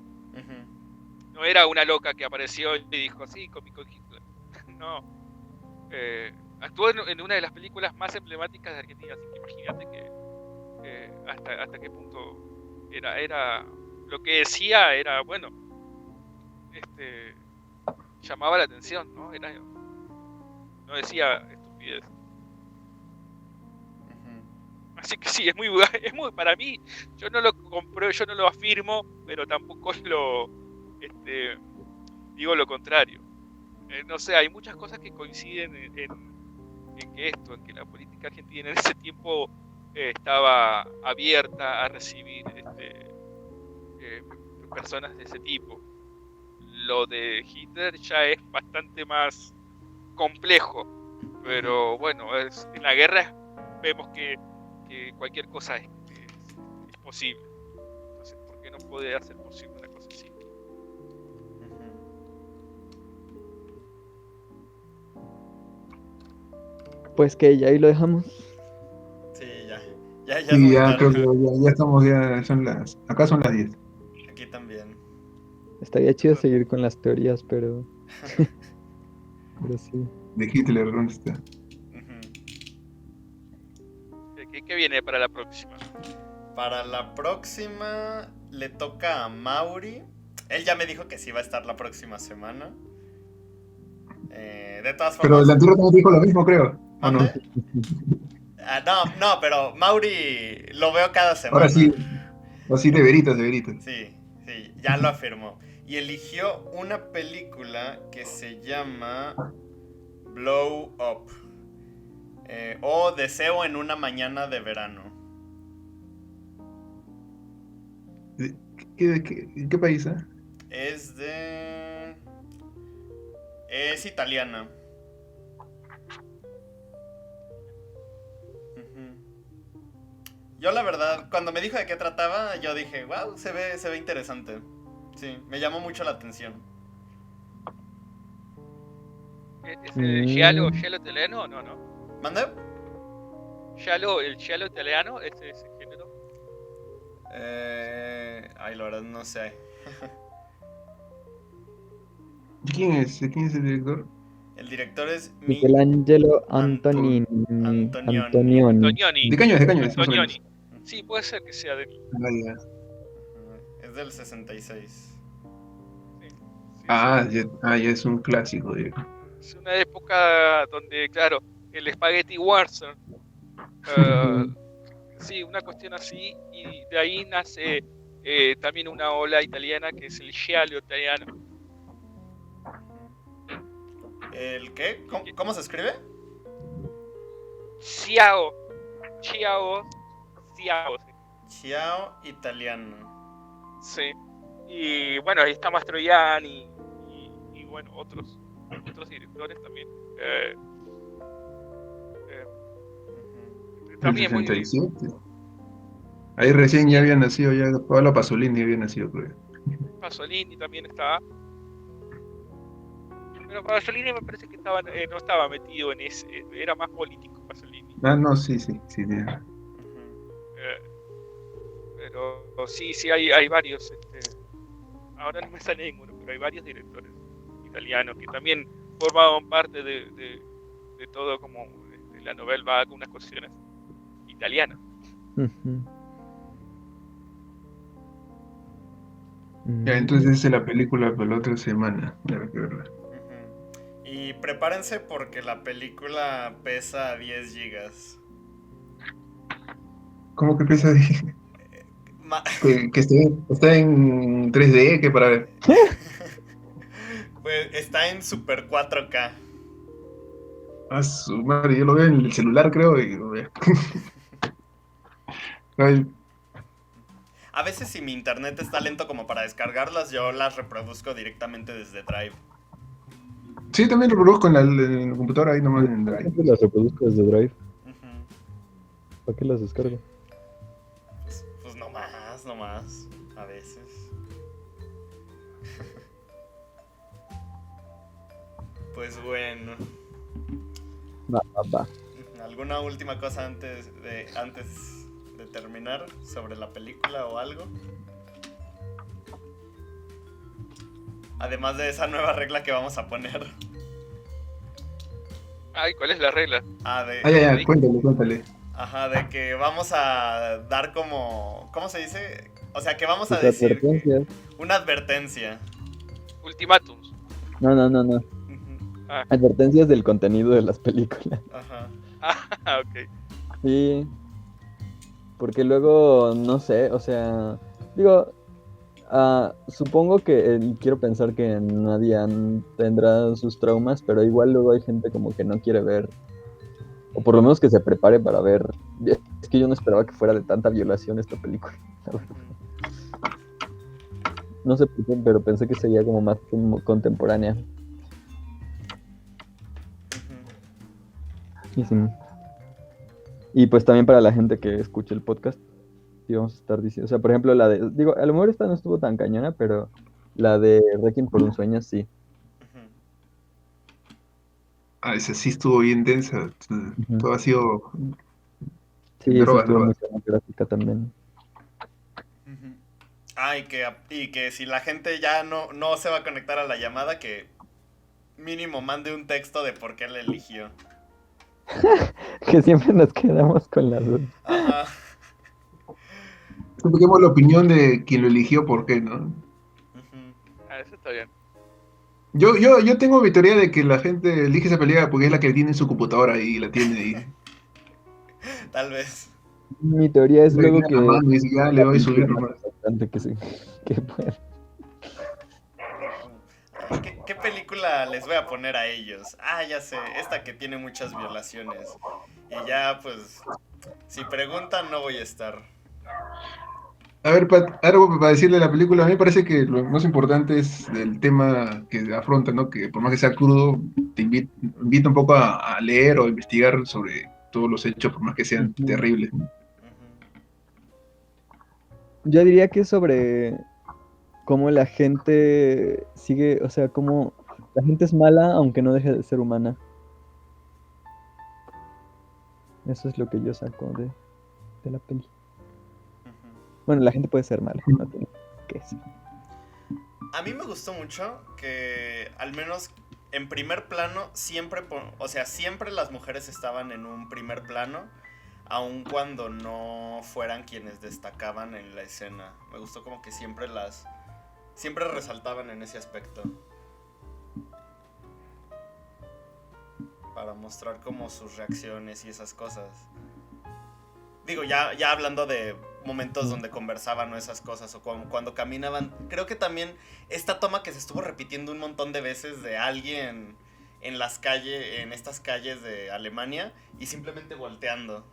Speaker 4: No era una loca que apareció y dijo, sí, comí con Hitler. No. Actuó en una de las películas más emblemáticas de Argentina, así que imagínate que hasta qué punto era lo que decía era, bueno, llamaba la atención, ¿no? No decía estupidez. Así que sí, es muy para mí, yo no lo compro, yo no lo afirmo, pero tampoco digo lo contrario. No sé, hay muchas cosas que coinciden en que la política argentina en ese tiempo estaba abierta a recibir personas de ese tipo. Lo de Hitler ya es bastante más complejo, pero bueno, en la guerra vemos que cualquier cosa es posible. Entonces, ¿por qué no puede hacer posible una cosa así?
Speaker 2: Pues que ya ahí lo dejamos.
Speaker 1: Sí, ya
Speaker 3: Sí,
Speaker 1: muy
Speaker 3: ya
Speaker 1: tarde.
Speaker 3: creo que ya estamos, acá son las 10.
Speaker 1: Aquí también.
Speaker 2: Estaría chido seguir con las teorías, pero sí.
Speaker 3: De Hitler, ¿dónde está?
Speaker 4: ¿Qué viene para la próxima?
Speaker 1: Para la próxima le toca a Mauri. Él ya me dijo que sí va a estar la próxima semana. De todas formas.
Speaker 3: Pero el anterior también dijo lo mismo, creo. ¿O no?
Speaker 1: ¿Mande? No, pero Mauri lo veo cada semana.
Speaker 3: Ahora sí. O sí, de veritas, de veritas.
Speaker 1: Sí, ya lo afirmó. Y eligió una película que se llama Blow Up. O Deseo en una mañana de verano.
Speaker 3: ¿Qué país, eh?
Speaker 1: Es italiana. Yo la verdad, cuando me dijo de qué trataba, yo dije, wow, se ve interesante. Sí, me llamó mucho la atención.
Speaker 4: ¿Es el giallo italiano o no?
Speaker 1: ¿Mande?
Speaker 4: ¿El giallo italiano es ese género?
Speaker 1: La verdad no sé.
Speaker 3: ¿Quién es el director?
Speaker 1: El director es
Speaker 2: Michelangelo Antonioni.
Speaker 3: De Cañones, más o menos.
Speaker 4: Antonioni. Sí, puede ser que sea de él.
Speaker 1: Es del 66.
Speaker 3: Ya es un clásico, digo.
Speaker 4: Es una época donde, claro, el Spaghetti Western, sí, una cuestión así, y de ahí nace también una ola italiana que es el giallo italiano.
Speaker 1: ¿El qué? ¿Cómo se escribe?
Speaker 4: Ciao, sí.
Speaker 1: Ciao italiano.
Speaker 4: Sí. Y bueno, ahí está Mastroianni y bueno, otros directores también. También
Speaker 3: el 67. Ahí recién ya había nacido, ya Paolo Pasolini había nacido, creo.
Speaker 4: Pasolini también estaba. Pero Pasolini me parece que no estaba metido en ese, era más político Pasolini.
Speaker 3: No, sí.
Speaker 4: Pero sí, hay varios. Ahora no me sale ninguno, pero hay varios directores italianos que también formaban parte de todo, como la novela va con unas cuestiones italianas.
Speaker 3: Ya, entonces esa es la película para la otra semana. Debe que verla.
Speaker 1: Y prepárense porque la película pesa 10 gigas.
Speaker 3: ¿Cómo que pesa? Que está en 3D, que para ver.
Speaker 1: Pues está en Super 4K.
Speaker 3: A su madre, yo lo veo en el celular, creo, y lo veo.
Speaker 1: A veces si mi internet está lento como para descargarlas, yo las reproduzco directamente desde Drive.
Speaker 3: Sí, también lo reproduzco en el computadora, ahí nomás en Drive.
Speaker 2: ¿Por qué las reproduzco desde Drive? ¿Para qué las descargo?
Speaker 1: Pues nomás, a veces. Pues bueno.
Speaker 2: Va.
Speaker 1: ¿Alguna última cosa antes de terminar sobre la película o algo? Además de esa nueva regla que vamos a poner.
Speaker 4: Ay, ¿cuál es la regla?
Speaker 3: Ya, cuéntale.
Speaker 1: Ajá, de que vamos a dar como... ¿Cómo se dice? O sea, que vamos a
Speaker 2: Pues
Speaker 1: decir
Speaker 2: advertencias.
Speaker 1: una advertencia.
Speaker 4: Ultimátums.
Speaker 2: No.
Speaker 1: Ujú.
Speaker 4: Ah,
Speaker 2: Advertencias del contenido de las películas.
Speaker 1: Ajá.
Speaker 4: ok.
Speaker 2: Sí. Porque luego, no sé, o sea, digo, supongo que, y quiero pensar que nadie tendrá sus traumas, pero igual luego hay gente como que no quiere ver, o por lo menos que se prepare para ver. Es que yo no esperaba que fuera de tanta violación esta película. No sé por qué, pero pensé que sería como más contemporánea.
Speaker 1: Ujú.
Speaker 2: Y sí. Y pues también para la gente que escuche el podcast, sí vamos a estar diciendo, o sea, por ejemplo, digo, a lo mejor esta no estuvo tan cañona, pero la de Requiem por un sueño, sí.
Speaker 1: Ujú.
Speaker 3: Esa sí estuvo bien densa. Todo ha sido
Speaker 2: Sí, esa
Speaker 3: drogas.
Speaker 2: estuvo muy gráfica también.
Speaker 1: Ujú. Y que si la gente ya no se va a conectar a la llamada, que mínimo mande un texto de por qué la eligió.
Speaker 2: Que siempre nos quedamos con la duda.
Speaker 1: Ajá.
Speaker 3: Escuchemos la opinión de quien lo eligió, ¿por qué, no?
Speaker 1: Ujú.
Speaker 4: Eso está bien.
Speaker 3: Yo tengo mi teoría de que la gente elige esa película porque es la que tiene en su computadora y la tiene ahí.
Speaker 1: Tal vez.
Speaker 2: Mi teoría es
Speaker 3: La que
Speaker 2: luego
Speaker 3: tiene en la
Speaker 2: que
Speaker 3: mano y dice, ya le doy a subir nomás.
Speaker 2: bastante que pueda.
Speaker 1: ¿Qué película les voy a poner a ellos? Ya sé, esta que tiene muchas violaciones. Y ya, pues, si preguntan, no voy a estar.
Speaker 3: A ver, Pat, algo para decirle a la película, a mí me parece que lo más importante es el tema que afronta, ¿no? Que por más que sea crudo, te invita un poco a leer o investigar sobre todos los hechos, por más que sean
Speaker 2: Ujú.
Speaker 3: terribles.
Speaker 1: Ujú.
Speaker 2: Yo diría que es sobre cómo la gente sigue, o sea, cómo la gente es mala aunque no deje de ser humana. Eso es lo que yo saco de la peli.
Speaker 1: Ujú.
Speaker 2: Bueno, la gente puede ser mala, no tiene que ser.
Speaker 1: A mí me gustó mucho que al menos en primer plano siempre, o sea, siempre las mujeres estaban en un primer plano, aun cuando no fueran quienes destacaban en la escena. Me gustó como que siempre resaltaban en ese aspecto. Para mostrar como sus reacciones y esas cosas. Digo, ya hablando de momentos donde conversaban o esas cosas, o cuando caminaban. Creo que también esta toma que se estuvo repitiendo un montón de veces de alguien en las calles, en estas calles de Alemania, y simplemente volteando.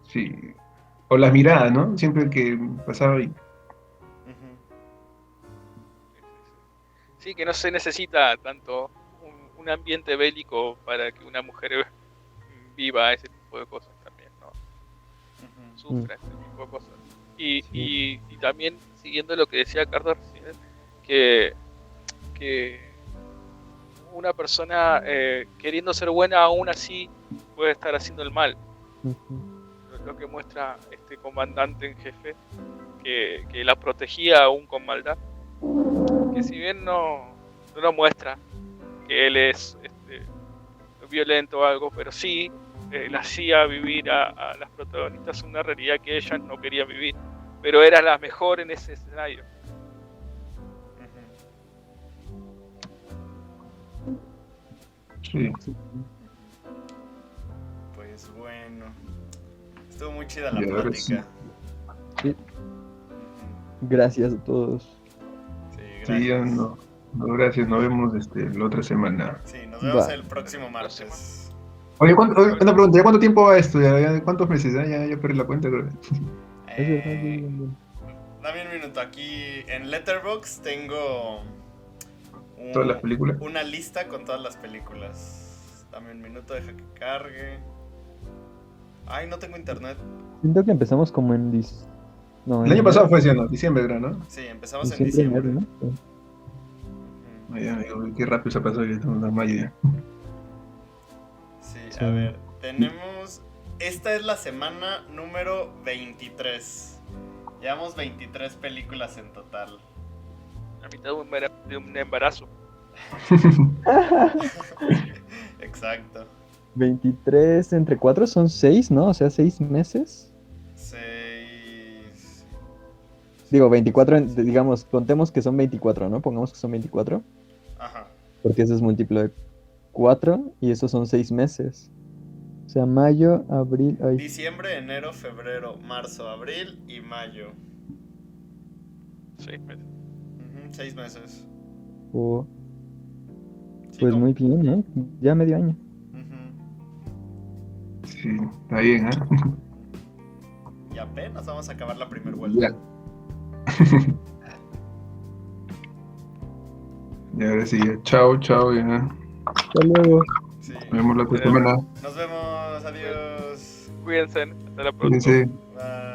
Speaker 3: Sí. O las miradas, ¿no? Siempre que pasaba ahí.
Speaker 1: Ujú.
Speaker 4: Sí, que no se necesita tanto un ambiente bélico para que una mujer viva ese tipo de cosas también, ¿no?
Speaker 1: Ujú.
Speaker 4: Sufra ese tipo de cosas. Y también, siguiendo lo que decía Carlos recién, que una persona queriendo ser buena aún así puede estar haciendo el mal. Lo que muestra este comandante en jefe, que la protegía aún con maldad, que si bien no muestra que él es violento o algo, pero sí le hacía vivir a las protagonistas una realidad que ellas no querían vivir, pero era la mejor en ese escenario.
Speaker 3: Sí.
Speaker 1: Pues bueno, estuvo muy chida la
Speaker 3: Y ahora
Speaker 1: plática.
Speaker 2: Sí. Gracias a todos.
Speaker 1: Sí,
Speaker 3: Sí, ya
Speaker 1: gracias.
Speaker 3: no, gracias, nos vemos la otra semana.
Speaker 1: Sí, nos vemos
Speaker 2: Va.
Speaker 1: el próximo martes.
Speaker 3: Oye, una pregunta, ¿ya cuánto tiempo va esto? ¿Cuántos meses? Ya perdí la cuenta, creo.
Speaker 2: Es verdad, bien.
Speaker 1: Dame un minuto, aquí en Letterboxd tengo
Speaker 3: Todas las películas.
Speaker 1: una lista con todas las películas. Dame un minuto, deja que cargue. Ay, no tengo internet.
Speaker 2: Siento que empezamos como en no,
Speaker 3: El
Speaker 2: en
Speaker 3: año pasado
Speaker 2: enero.
Speaker 3: fue, ¿no? Diciembre, creo, ¿no?
Speaker 1: Sí, empezamos en
Speaker 2: Diciembre,
Speaker 1: diciembre.
Speaker 2: enero, ¿no? Sí.
Speaker 1: Ujú.
Speaker 3: Ay, amigo, qué rápido se pasó, yo tengo una mala idea.
Speaker 1: Sí,
Speaker 2: Sí.
Speaker 1: A ver, tenemos... Esta es la semana número 23. Llevamos 23 películas en total.
Speaker 4: A mitad de un embarazo.
Speaker 1: Exacto.
Speaker 2: 23 entre 4 son 6, ¿no? O sea, 6 meses.
Speaker 1: 6...
Speaker 2: Digo, 24, digamos, contemos que son 24, ¿no? Pongamos que son 24,
Speaker 1: Ajá.
Speaker 2: porque ese es múltiplo de 4 y esos son 6 meses. O sea, mayo, abril, ay,
Speaker 1: Diciembre, enero, febrero, marzo, abril y mayo.
Speaker 4: 6 meses.
Speaker 1: 6 meses.
Speaker 2: oh,
Speaker 1: Sí,
Speaker 2: pues
Speaker 1: ¿no?
Speaker 2: muy bien, ¿eh? Ya medio año.
Speaker 1: Ujú.
Speaker 3: Sí, está bien, ¿eh?
Speaker 1: Y apenas vamos a acabar la primera vuelta.
Speaker 3: Ya. Y ahora sí, ya. Chao, chao, ya.
Speaker 2: Hasta luego.
Speaker 1: Sí.
Speaker 3: Nos vemos la otra semana.
Speaker 1: Nos vemos. Adiós.
Speaker 4: Cuídense. Hasta la próxima.
Speaker 3: Cuídense.
Speaker 1: Bye.